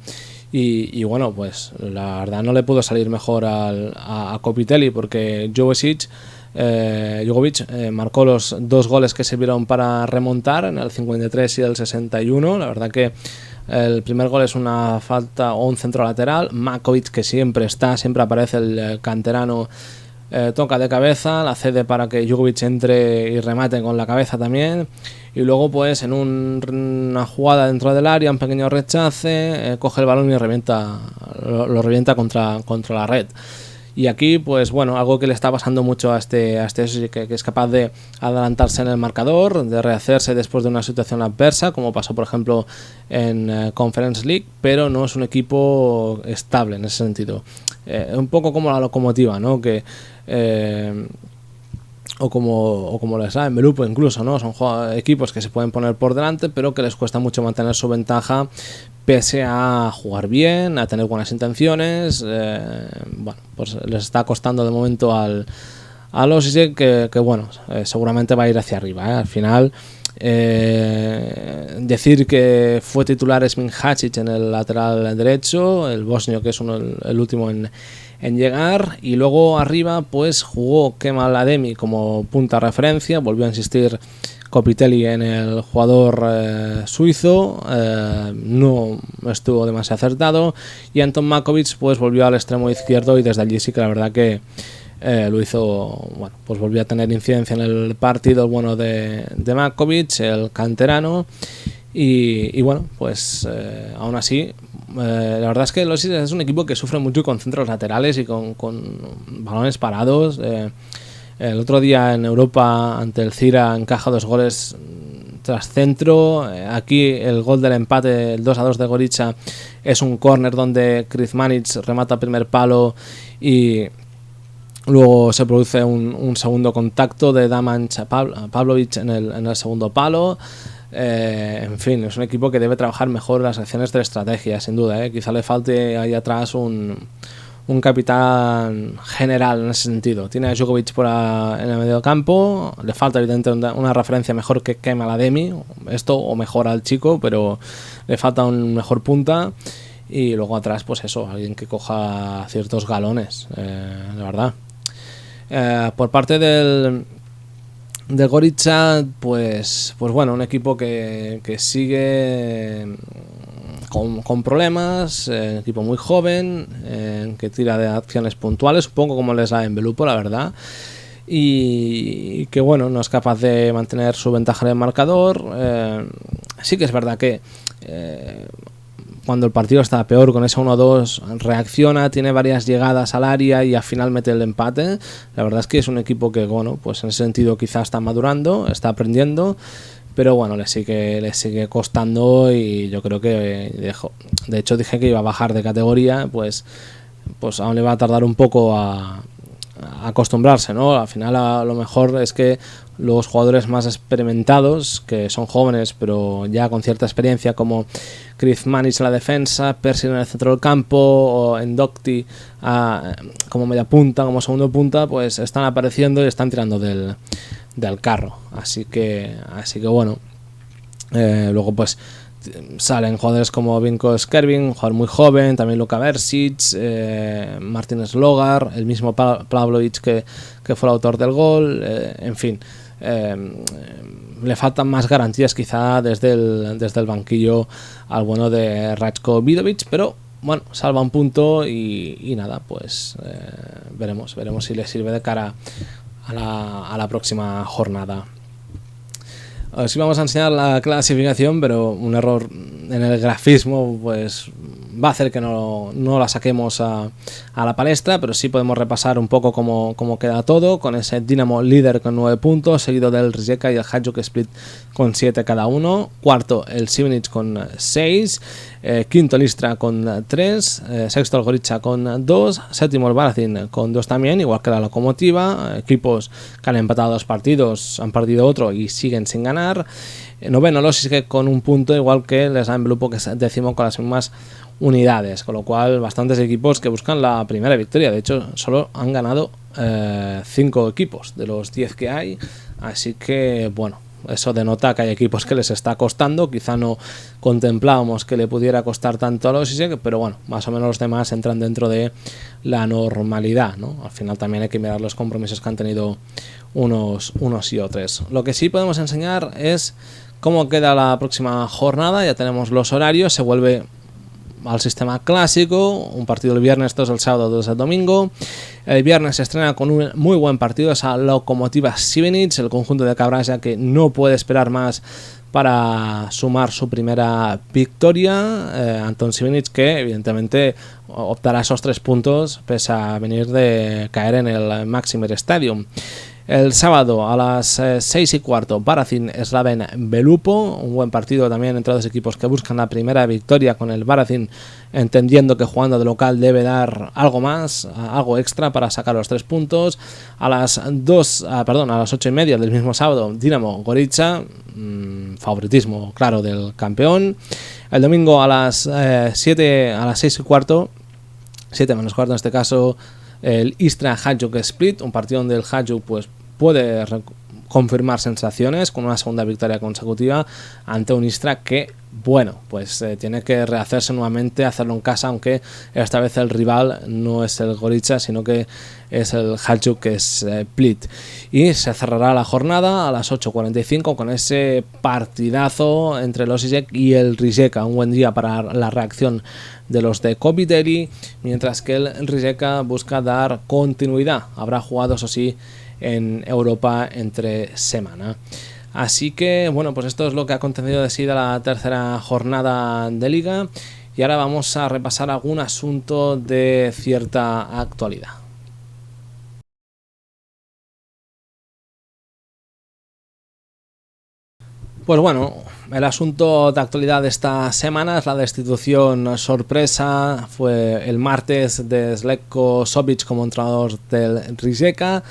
Y bueno, pues la verdad no le pudo salir mejor a Kopitelli, porque Jugovic marcó los 2 goles que sirvieron para remontar en el 53 y el 61. La verdad que el primer gol es una falta o un centro lateral. Makovic, que siempre aparece, el canterano, toca de cabeza, la cede para que Jugovic entre y remate con la cabeza también. Y luego pues en una jugada dentro del área, un pequeño rechace, coge el balón y lo revienta contra la red. Y aquí, pues bueno, algo que le está pasando mucho a este que es capaz de adelantarse en el marcador, de rehacerse después de una situación adversa, como pasó por ejemplo en Conference League, pero no es un equipo estable en ese sentido. Un poco como la Lokomotiva, ¿no? Que o como les da en Belupo incluso, ¿no? Son equipos que se pueden poner por delante, pero que les cuesta mucho mantener su ventaja, pese a jugar bien, a tener buenas intenciones. Bueno, pues les está costando de momento al Osijek, que bueno, seguramente va a ir hacia arriba, Al final, decir que fue titular Esmin Hačić en el lateral derecho, el bosnio, que es el último en llegar, y luego arriba pues jugó Kemal Ademi como punta referencia, volvió a insistir Kopitelli en el jugador suizo, no estuvo demasiado acertado, y Anton Makovic pues volvió al extremo izquierdo, y desde allí sí que la verdad que lo hizo, bueno, pues volvió a tener incidencia en el partido bueno de Makovic, el canterano, y bueno, pues aún así, la verdad es que el Osijek es un equipo que sufre mucho con centros laterales y con balones parados. El otro día en Europa ante el Zira encaja 2 goles tras centro. Aquí el gol del empate, el 2-2 de Gorica, es un córner donde Krizmanic remata el primer palo y luego se produce un segundo contacto de Daman Pavlovic en el segundo palo. En fin, es un equipo que debe trabajar mejor las acciones de estrategia, sin duda. Quizá le falte ahí atrás un capitán general en ese sentido. Tiene a Djokovic en el medio campo, le falta evidentemente una referencia mejor que Kemal Ademi, esto o mejor al chico, pero le falta un mejor punta. Y luego atrás, pues eso, alguien que coja ciertos galones, la verdad. Por parte del Gorica, pues bueno, un equipo que sigue con problemas, un equipo muy joven, que tira de acciones puntuales, un poco como les da en Belupo, la verdad, y que bueno, no es capaz de mantener su ventaja en el marcador. Sí que es verdad que cuando el partido está peor, con ese 1-2 reacciona, tiene varias llegadas al área y al final mete el empate. La verdad es que es un equipo que, bueno, pues en ese sentido quizás está madurando, está aprendiendo, pero bueno, le sigue costando, y yo creo que de hecho dije que iba a bajar de categoría, pues aún le va a tardar un poco a acostumbrarse, ¿no? Al final a lo mejor es que los jugadores más experimentados, que son jóvenes pero ya con cierta experiencia, como Krizmanic en la defensa, Percy en el centro del campo o Endokti como media punta, como segundo punta, pues están apareciendo y están tirando del carro, así que bueno, luego pues salen jugadores como Vinko Skervin, un jugador muy joven, también Luka Bersic, Martin Slogar, el mismo Pavlovic que fue el autor del gol, en fin, le faltan más garantías quizá desde el banquillo al bueno de Ratko Vidovic, pero bueno, salva un punto y nada, pues veremos si le sirve de cara a la próxima jornada. Os íbamos a enseñar la clasificación, pero un error en el grafismo pues va a hacer que no la saquemos a la palestra, pero sí podemos repasar un poco cómo queda todo, con ese Dinamo líder con 9 puntos, seguido del Rijeka y el Hajduk Split con 7 cada uno, cuarto el Šibenić con 6, quinto el Istra con 3, sexto el Gorica con 2, séptimo el Varazin con 2 también, igual que la Lokomotiva, equipos que han empatado 2 partidos, han perdido otro y siguen sin ganar. Noveno el Osijek con 1 punto, igual que el Slam Belupo, que es décimo con las mismas unidades, con lo cual bastantes equipos que buscan la primera victoria. De hecho, solo han ganado 5 equipos de los 10 que hay, así que bueno, eso denota que hay equipos que les está costando. Quizá no contemplábamos que le pudiera costar tanto a los Osijek, pero bueno, más o menos los demás entran dentro de la normalidad, ¿no? Al final también hay que mirar los compromisos que han tenido unos y otros. Lo que sí podemos enseñar es cómo queda la próxima jornada. Ya tenemos los horarios, se vuelve al sistema clásico, un partido el viernes, 2 el sábado, 2 el domingo. El viernes se estrena con un muy buen partido, esa Lokomotiva Šibenić, el conjunto de Cabrasya, que no puede esperar más para sumar su primera victoria. Anton Šibenić, que evidentemente optará a esos 3 puntos pese a venir de caer en el Maximer Stadium. El sábado a las 6:15, Varazin Slaven Belupo, un buen partido también entre dos equipos que buscan la primera victoria, con el Varazin entendiendo que jugando de local debe dar algo más, algo extra para sacar los 3 puntos. A las 8:30 del mismo sábado, Dinamo Gorica, favoritismo claro del campeón. El domingo a las 6:15, 7 menos cuarto en este caso, el Istra Hajduk Split, un partido donde el Hajduk pues puede confirmar sensaciones con una segunda victoria consecutiva ante un Istra que, bueno, pues tiene que rehacerse nuevamente, hacerlo en casa, aunque esta vez el rival no es el Gorica, sino que es el Hajduk Split. Y se cerrará la jornada a las 8:45 con ese partidazo entre el Osijek y el Rijeka, un buen día para la reacción de los de Kopiteri, mientras que el Rijeka busca dar continuidad. Habrá jugado, eso sí, en Europa entre semana. Así que bueno, pues esto es lo que ha acontecido de sí de la tercera jornada de Liga, y ahora vamos a repasar algún asunto de cierta actualidad. Pues bueno, el asunto de actualidad de esta semana es la destitución sorpresa. Fue el martes de Zlatko Sobic como entrenador del Rijeka,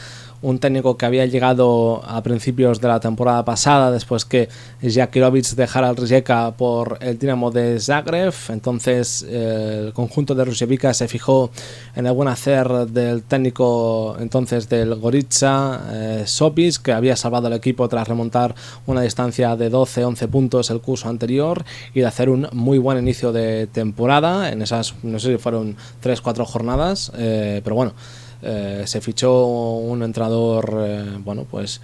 un técnico que había llegado a principios de la temporada pasada después que Jakirovic dejara el Rijeka por el Dinamo de Zagreb. Entonces el conjunto de Rusevica se fijó en el buen hacer del técnico entonces del Gorica, Sobic, que había salvado al equipo tras remontar una distancia de 12-11 puntos el curso anterior y de hacer un muy buen inicio de temporada en esas, no sé si fueron 3-4 jornadas, pero bueno, se fichó un entrenador bueno, pues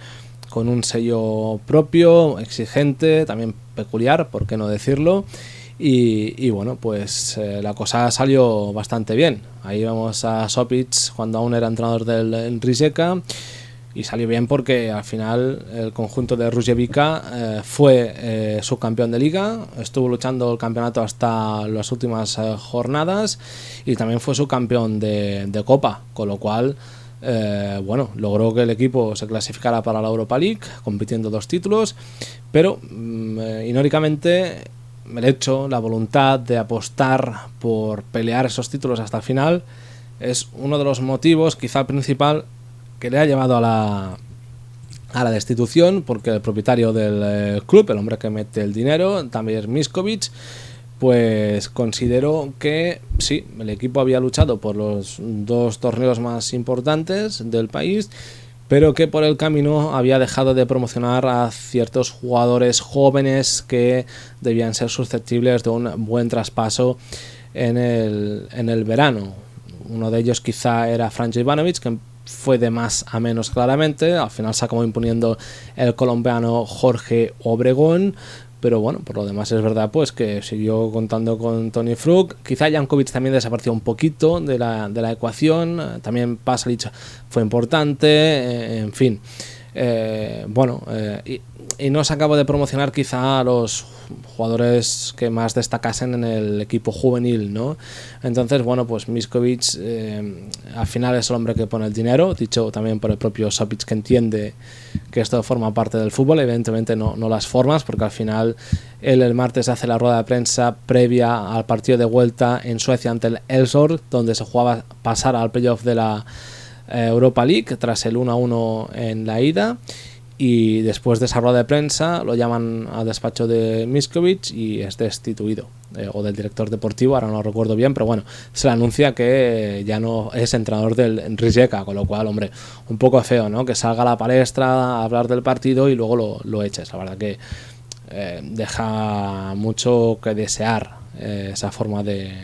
con un sello propio, exigente, también peculiar, por qué no decirlo, y bueno, pues la cosa salió bastante bien. Ahí vamos a Sobic cuando aún era entrenador del Rijeka, y salió bien porque al final el conjunto de Rusevica fue subcampeón de liga, estuvo luchando el campeonato hasta las últimas jornadas y también fue subcampeón de Copa, con lo cual bueno, logró que el equipo se clasificara para la Europa League compitiendo 2 títulos, pero irónicamente el hecho, la voluntad de apostar por pelear esos títulos hasta el final es uno de los motivos, quizá principal, que le ha llevado a la destitución, porque el propietario del club, el hombre que mete el dinero, Damir Miskovic, pues consideró que sí, el equipo había luchado por los 2 torneos más importantes del país, pero que por el camino había dejado de promocionar a ciertos jugadores jóvenes que debían ser susceptibles de un buen traspaso en el verano. Uno de ellos quizá era Franjo Ivanovic, que fue de más a menos claramente. Al final se acabó imponiendo el colombiano Jorge Obregón, pero bueno, por lo demás es verdad pues que siguió contando con Toni Fruk. Quizá Jankovic también desapareció un poquito de la ecuación, también Pasalic fue importante, en fin. Bueno, y no se acabó de promocionar quizá a los jugadores que más destacasen en el equipo juvenil, ¿no? Entonces, bueno, pues Miskovic al final es el hombre que pone el dinero, dicho también por el propio Sobic, que entiende que esto forma parte del fútbol, evidentemente no las formas, porque al final él el martes hace la rueda de prensa previa al partido de vuelta en Suecia ante el Elfsborg, donde se jugaba pasar al playoff de la Europa League tras el 1-1 en la ida, y después de esa rueda de prensa lo llaman al despacho de Miskovic y es destituido, o del director deportivo, ahora no lo recuerdo bien, pero bueno, se le anuncia que ya no es entrenador del Rijeka, con lo cual, hombre, un poco feo, ¿no? Que salga a la palestra a hablar del partido y luego lo eches. La verdad que deja mucho que desear esa forma de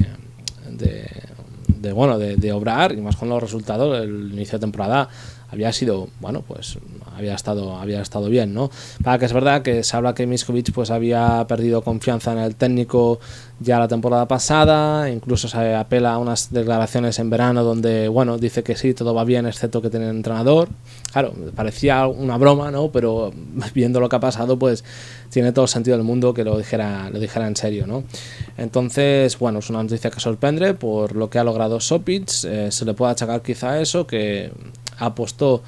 obrar, y más con los resultados. El inicio de temporada había sido, bueno, pues había estado bien, ¿no? Para que es verdad que se habla que Miskovic pues había perdido confianza en el técnico ya la temporada pasada, incluso se apela a unas declaraciones en verano donde, bueno, dice que sí, todo va bien excepto que tiene entrenador. Claro, parecía una broma, ¿no? Pero viendo lo que ha pasado, pues tiene todo el sentido del mundo que lo dijera en serio, ¿no? Entonces, bueno, es una noticia que sorprende por lo que ha logrado Sobic. Se le puede achacar quizá eso, que apostó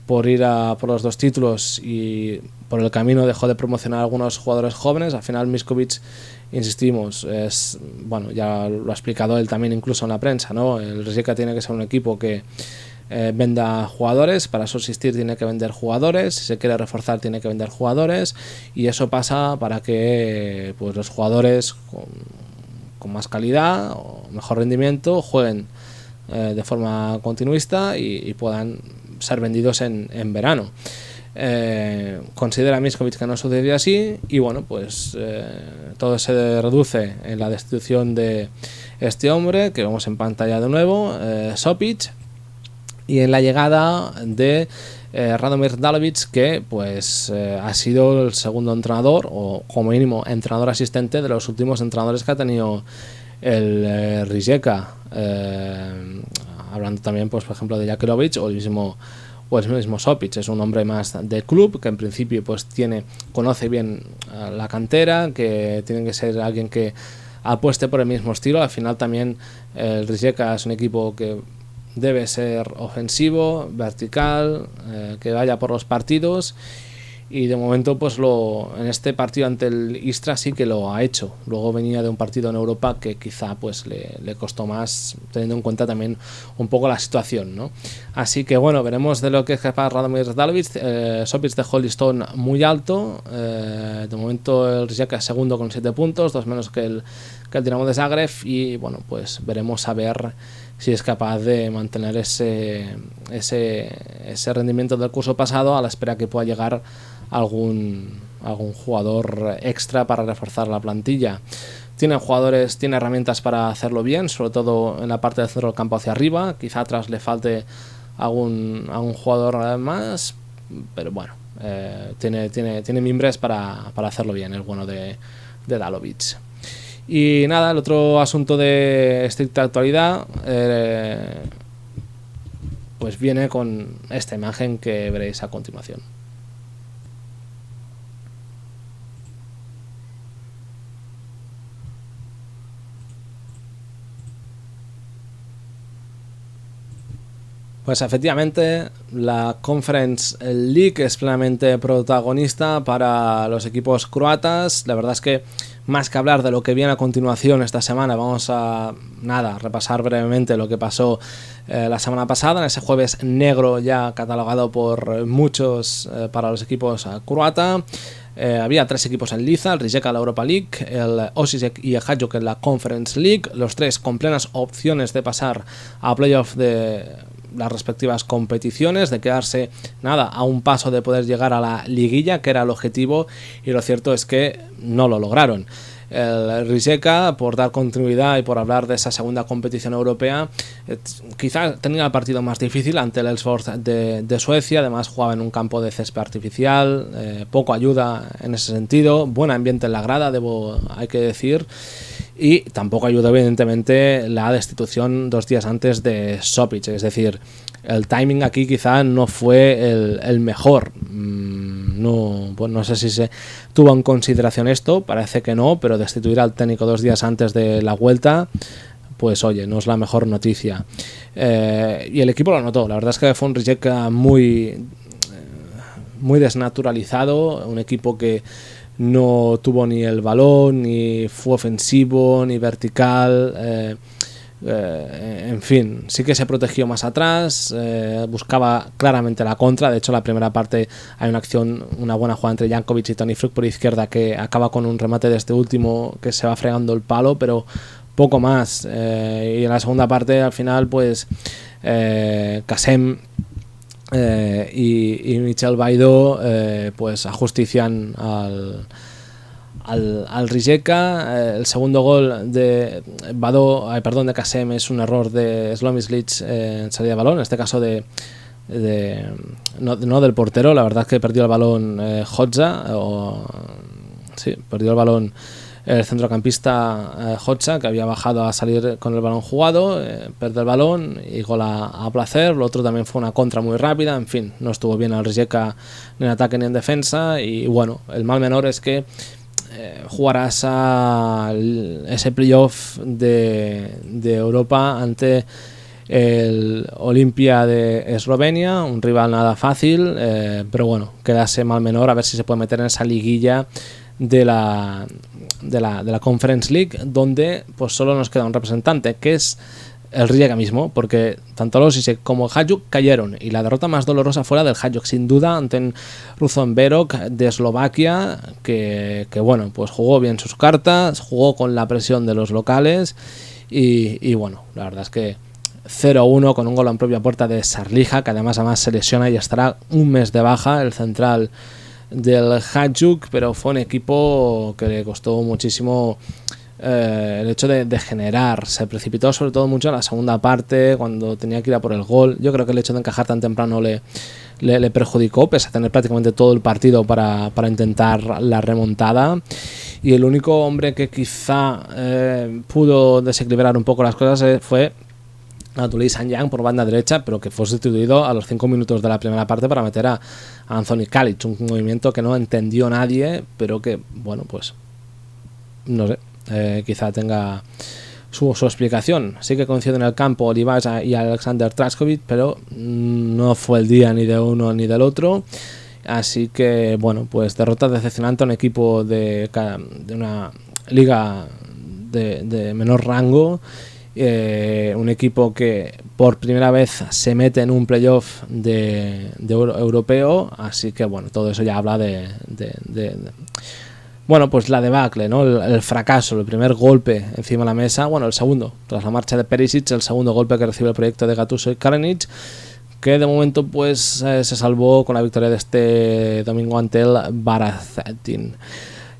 por ir por los 2 títulos y por el camino dejó de promocionar a algunos jugadores jóvenes. Al final Miskovic, insistimos, bueno, ya lo ha explicado él también incluso en la prensa, ¿no? El Rijeka tiene que ser un equipo que venda jugadores, para subsistir tiene que vender jugadores, si se quiere reforzar tiene que vender jugadores, y eso pasa para que pues los jugadores con más calidad o mejor rendimiento jueguen de forma continuista y puedan ser vendidos en verano. Considera Miskovic que no sucedió así, y bueno, pues todo se reduce en la destitución de este hombre que vemos en pantalla de nuevo, Sobic, y en la llegada de Radomir Dalovic, que pues ha sido el segundo entrenador, o como mínimo entrenador asistente, de los últimos entrenadores que ha tenido el Rijeka, hablando también, pues por ejemplo, de Jakirovic o el mismo Sobic. Es un hombre más de club, que en principio pues conoce bien la cantera, que tiene que ser alguien que apueste por el mismo estilo. Al final también el Rijeka es un equipo que debe ser ofensivo, vertical, que vaya por los partidos, y de momento pues en este partido ante el Istra sí que lo ha hecho. Luego venía de un partido en Europa que quizá pues le costó más, teniendo en cuenta también un poco la situación, ¿no? Así que bueno, veremos de lo que es capaz Radomir Dalovic. Sopic dejó el listón muy alto, de momento el Rijeka es segundo con 7 puntos, 2 menos que el Dinamo de Zagreb, y bueno, pues veremos a ver si es capaz de mantener ese rendimiento del curso pasado, a la espera que pueda llegar algún jugador extra para reforzar la plantilla. Tiene jugadores, tiene herramientas para hacerlo bien, sobre todo en la parte del centro del campo hacia arriba. Quizá atrás le falte algún jugador más, pero bueno, tiene mimbres para hacerlo bien, el bueno de Dalovic. Y nada, el otro asunto de estricta actualidad pues viene con esta imagen que veréis a continuación. Pues efectivamente, la Conference League es plenamente protagonista para los equipos croatas. La verdad es que más que hablar de lo que viene a continuación esta semana, vamos a repasar brevemente lo que pasó la semana pasada, en ese jueves negro ya catalogado por muchos para los equipos croata. Había 3 equipos en liza, el Rijeka en la Europa League, el Osijek y el Hajduk en la Conference League, los 3 con plenas opciones de pasar a playoff de las respectivas competiciones, de quedarse a un paso de poder llegar a la liguilla, que era el objetivo, y lo cierto es que no lo lograron. El Rijeka, por dar continuidad y por hablar de esa segunda competición europea, quizá tenía el partido más difícil ante el Elfsborg de Suecia. Además jugaba en un campo de césped artificial, poco ayuda en ese sentido, buen ambiente en la grada, hay que decir, y tampoco ayudó evidentemente la destitución 2 días antes de Sopic. Es decir, el timing aquí quizá no fue el mejor. No sé si se tuvo en consideración esto, parece que no, pero destituir al técnico 2 días antes de la vuelta, pues oye, no es la mejor noticia. Y el equipo lo notó. La verdad es que fue un Rijeka muy desnaturalizado, un equipo que no tuvo ni el balón, ni fue ofensivo, ni vertical. En fin, sí que se protegió más atrás, buscaba claramente la contra. De hecho, en la primera parte hay una buena jugada entre Jankovic y Toni Fruk por izquierda, que acaba con un remate de este último que se va fregando el palo, pero poco más. Y en la segunda parte, al final, pues Kassem y Michel Baidó pues ajustician al Rijeka. El segundo gol de Kassem es un error de Slomislic en salida de balón, en este caso no del portero. La verdad es que perdió el balón perdió el balón el centrocampista Hotza, que había bajado a salir con el balón jugado, perdió el balón y gol a placer. Lo otro también fue una contra muy rápida. En fin, no estuvo bien el Rijeka ni en ataque ni en defensa, y bueno, el mal menor es que jugarás a ese playoff de Europa ante el Olimpia de Eslovenia, un rival nada fácil, pero bueno, queda ese mal menor, a ver si se puede meter en esa liguilla de la Conference League, donde pues solo nos queda un representante, que es el Rijeka mismo, porque tanto los Osijek como el Hajduk cayeron, y la derrota más dolorosa fue la del Hajduk, sin duda, ante Ružomberok de Eslovaquia, que bueno, pues jugó bien sus cartas, jugó con la presión de los locales, y bueno, la verdad es que 0-1 con un gol en propia puerta de Sarlija, que además se lesiona y estará un mes de baja, el central del Hajduk, pero fue un equipo que le costó muchísimo el hecho de generar. Se precipitó sobre todo mucho en la segunda parte, cuando tenía que ir a por el gol. Yo creo que el hecho de encajar tan temprano le perjudicó, pese a tener prácticamente todo el partido para intentar la remontada. Y el único hombre que quizá pudo desequilibrar un poco las cosas fue Anatoly Sanyang por banda derecha, pero que fue sustituido a los 5 minutos de la primera parte para meter a Anthony Kalic, un movimiento que no entendió nadie, pero que, bueno, pues no sé, quizá tenga su explicación. Sí que coinciden en el campo Olivasa y Alexander Traskovic, pero no fue el día ni de uno ni del otro. Así que bueno, pues derrota decepcionante a un equipo de una liga de menor rango, un equipo que por primera vez se mete en un playoff de europeo. Así que bueno, todo eso ya habla de bueno, pues la debacle, ¿no? El fracaso, el primer golpe encima de la mesa, bueno, el segundo, tras la marcha de Perisic, el segundo golpe que recibe el proyecto de Gattuso y Kalinic, que de momento pues se salvó con la victoria de este domingo ante el Barazatin.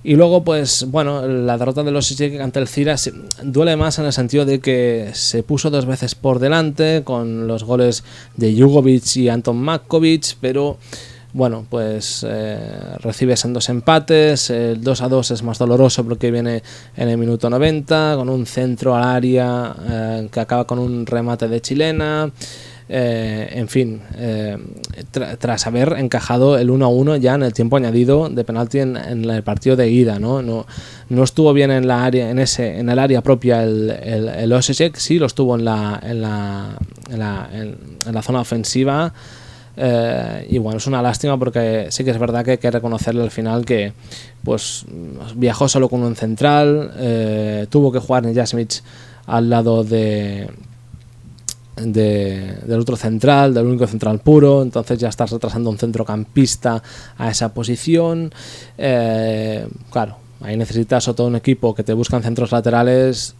Y luego pues bueno, la derrota de los Osijek ante el Zira duele más en el sentido de que se puso 2 veces por delante con los goles de Jugovic y Anton Matkovic, pero bueno, pues recibes en 2 empates, el 2-2 es más doloroso porque viene en el minuto 90, con un centro al área que acaba con un remate de chilena, en fin, tras haber encajado el 1-1 ya en el tiempo añadido de penalti en el partido de ida, no estuvo bien en la área, en el área propia el Osijek, sí lo estuvo en la zona ofensiva. Y bueno, es una lástima porque sí que es verdad que hay que reconocerle al final que pues viajó solo con un central, tuvo que jugar Jasmich al lado del otro central, del único central puro, entonces ya estás retrasando un centrocampista a esa posición. Claro, ahí necesitas todo un equipo que te buscan centros laterales,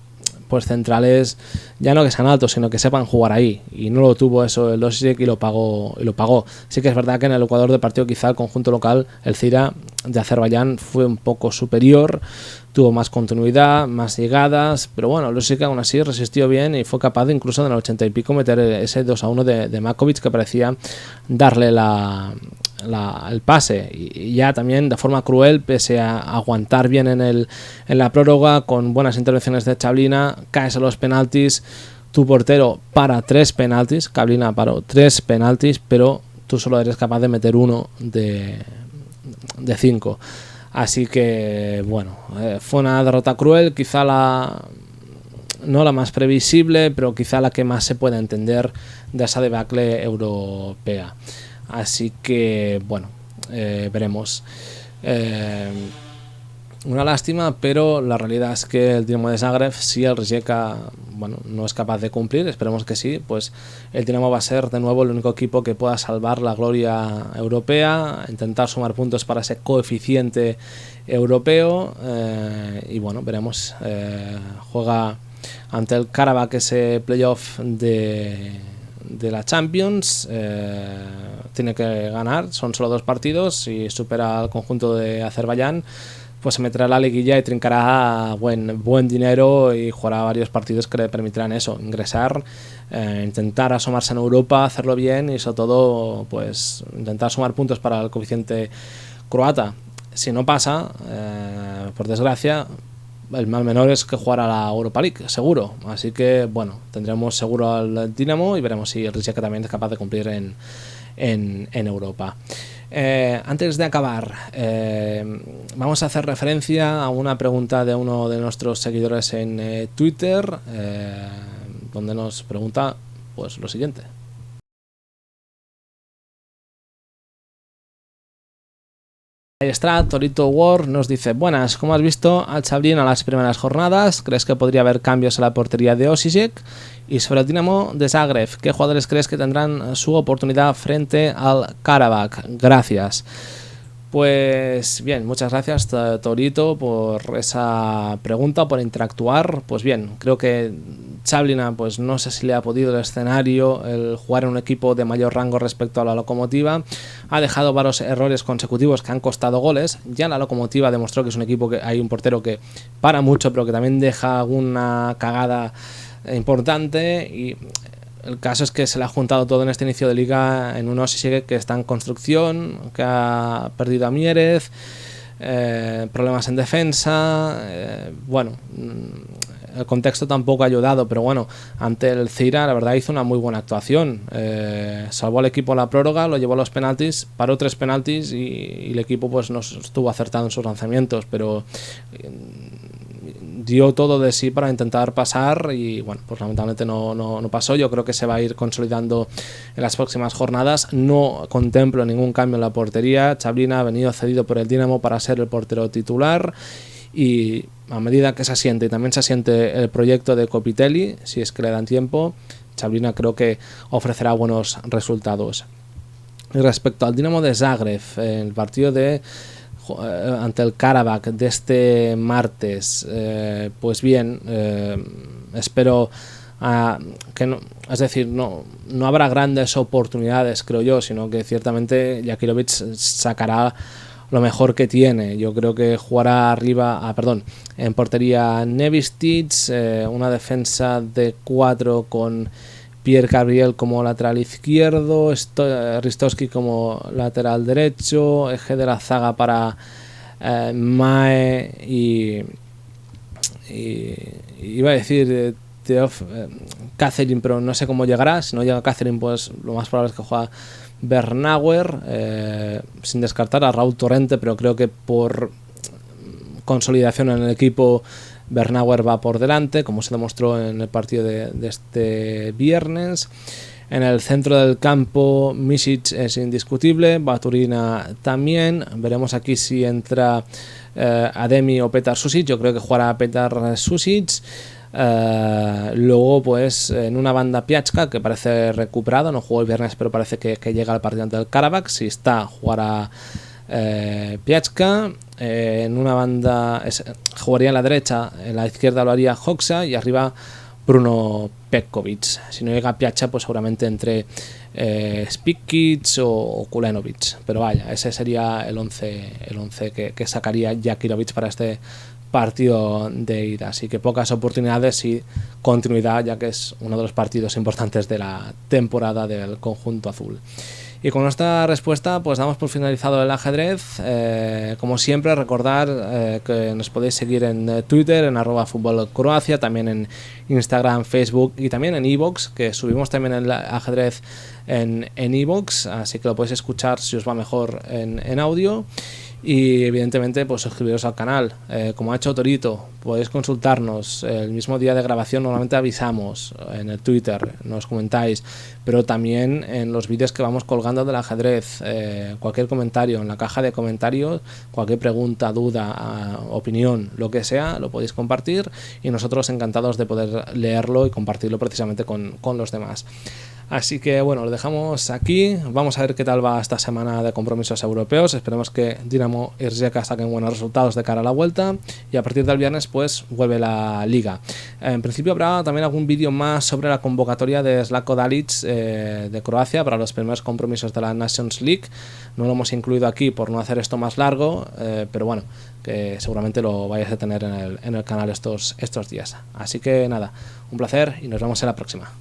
pues centrales ya no que sean altos, sino que sepan jugar ahí, y no lo tuvo eso el Osijek y lo pagó. Sí que es verdad que en el ecuador del partido quizá el conjunto local, el Zira de Azerbaiyán, fue un poco superior, tuvo más continuidad, más llegadas, pero bueno, el Osijek aún así resistió bien y fue capaz de incluso en el 80 y pico meter ese 2-1 de Matkovic, que parecía darle el pase, y ya también de forma cruel, pese a aguantar bien en la prórroga con buenas intervenciones de Chablina, caes a los penaltis, tu portero para 3 penaltis, Chablina paró 3 penaltis, pero tú solo eres capaz de meter uno de 5. Así que bueno, fue una derrota cruel, quizá no la más previsible, pero quizá la que más se puede entender de esa debacle europea. Así que bueno, veremos. Una lástima, pero la realidad es que el Dinamo de Zagreb, si el Rijeka no es capaz de cumplir, esperemos que sí, pues el Dinamo va a ser de nuevo el único equipo que pueda salvar la gloria europea, intentar sumar puntos para ese coeficiente europeo, y bueno, veremos. Juega ante el Karabakh ese playoff de la Champions, tiene que ganar, son solo 2 partidos, si supera al conjunto de Azerbaiyán pues se meterá a la liguilla y trincará buen dinero y jugará varios partidos que le permitirán eso, ingresar, intentar asomarse en Europa, hacerlo bien y sobre todo pues intentar sumar puntos para el coeficiente croata. Si no pasa, por desgracia, el mal menor es que jugará la Europa League, seguro. Así que bueno, tendremos seguro al Dinamo y veremos si el Rijeka también es capaz de cumplir en Europa. Antes de acabar, vamos a hacer referencia a una pregunta de uno de nuestros seguidores en Twitter, donde nos pregunta pues lo siguiente. Torito War nos dice: buenas, ¿cómo has visto al Chablin a las primeras jornadas? ¿Crees que podría haber cambios en la portería de Osijek? Y sobre el Dinamo de Zagreb, ¿qué jugadores crees que tendrán su oportunidad frente al Karabakh? Gracias. Pues bien, muchas gracias Torito por esa pregunta, por interactuar. Pues bien, creo que Chablina, pues no sé si le ha podido el escenario, el jugar en un equipo de mayor rango respecto a la Lokomotiva. Ha dejado varios errores consecutivos que han costado goles. Ya la Lokomotiva demostró que es un equipo que hay un portero que para mucho, pero que también deja alguna cagada importante, y el caso es que se le ha juntado todo en este inicio de liga en un Osijek que está en construcción, que ha perdido a Mieres, problemas en defensa, el contexto tampoco ha ayudado, pero bueno, ante el Zira la verdad hizo una muy buena actuación, salvó al equipo a la prórroga, lo llevó a los penaltis, paró 3 penaltis y el equipo pues no estuvo acertado en sus lanzamientos, pero dio todo de sí para intentar pasar y bueno, pues lamentablemente no pasó. Yo creo que se va a ir consolidando en las próximas jornadas. No contemplo ningún cambio en la portería. Chablina ha venido cedido por el Dinamo para ser el portero titular y a medida que se asiente y también se asiente el proyecto de Copitelli, si es que le dan tiempo, Chablina creo que ofrecerá buenos resultados. Y respecto al Dinamo de Zagreb, el partido ante el Karabakh de este martes, pues bien, espero que no, es decir, no habrá grandes oportunidades, creo yo, sino que ciertamente Jakirovic sacará lo mejor que tiene. Yo creo que jugará arriba, en portería Nevistic, una defensa de 4 con Pierre Gabriel como lateral izquierdo, Ristovski como lateral derecho, eje de la zaga para Mae y iba a decir Catherine, pero no sé cómo llegará. Si no llega Catherine, pues lo más probable es que juegue Bernauer, sin descartar a Raúl Torrente, pero creo que por consolidación en el equipo Bernauer va por delante, como se demostró en el partido de este viernes. En el centro del campo Misic es indiscutible, Baturina también. Veremos aquí si entra Ademi o Petar Susic. Yo creo que jugará Petar Susic. Luego pues en una banda Piachka, que parece recuperado, no jugó el viernes pero parece que llega al partido ante el Karabakh. Si está, jugará Piachka. En una banda jugaría en la derecha, en la izquierda lo haría Hoxha y arriba Bruno Petkovic. Si no llega Piachka, pues seguramente entre Spikic o Kulenovic, pero vaya, ese sería el 11 que sacaría Jakirovic para este partido de ida. Así que pocas oportunidades y continuidad, ya que es uno de los partidos importantes de la temporada del conjunto azul. Y con esta respuesta pues damos por finalizado el ajedrez. Como siempre, recordar que nos podéis seguir en Twitter, en @futbolcroacia, también en Instagram, Facebook y también en iVoox, que subimos también el ajedrez en iVoox, así que lo podéis escuchar si os va mejor en audio. Y evidentemente pues suscribiros al canal, como ha hecho Torito. Podéis consultarnos el mismo día de grabación, normalmente avisamos en el Twitter, nos comentáis, pero también en los vídeos que vamos colgando del ajedrez. Cualquier comentario en la caja de comentarios, cualquier pregunta, duda, opinión, lo que sea, lo podéis compartir y nosotros encantados de poder leerlo y compartirlo precisamente con los demás. Así que bueno, lo dejamos aquí. Vamos a ver qué tal va esta semana de compromisos europeos. Esperemos que Dinamo y Rijeka saquen buenos resultados de cara a la vuelta y a partir del viernes pues vuelve la liga. En principio habrá también algún vídeo más sobre la convocatoria de Zlatko Dalic de Croacia para los primeros compromisos de la Nations League. No lo hemos incluido aquí por no hacer esto más largo, pero bueno, que seguramente lo vayáis a tener en el canal estos días. Así que nada, un placer y nos vemos en la próxima.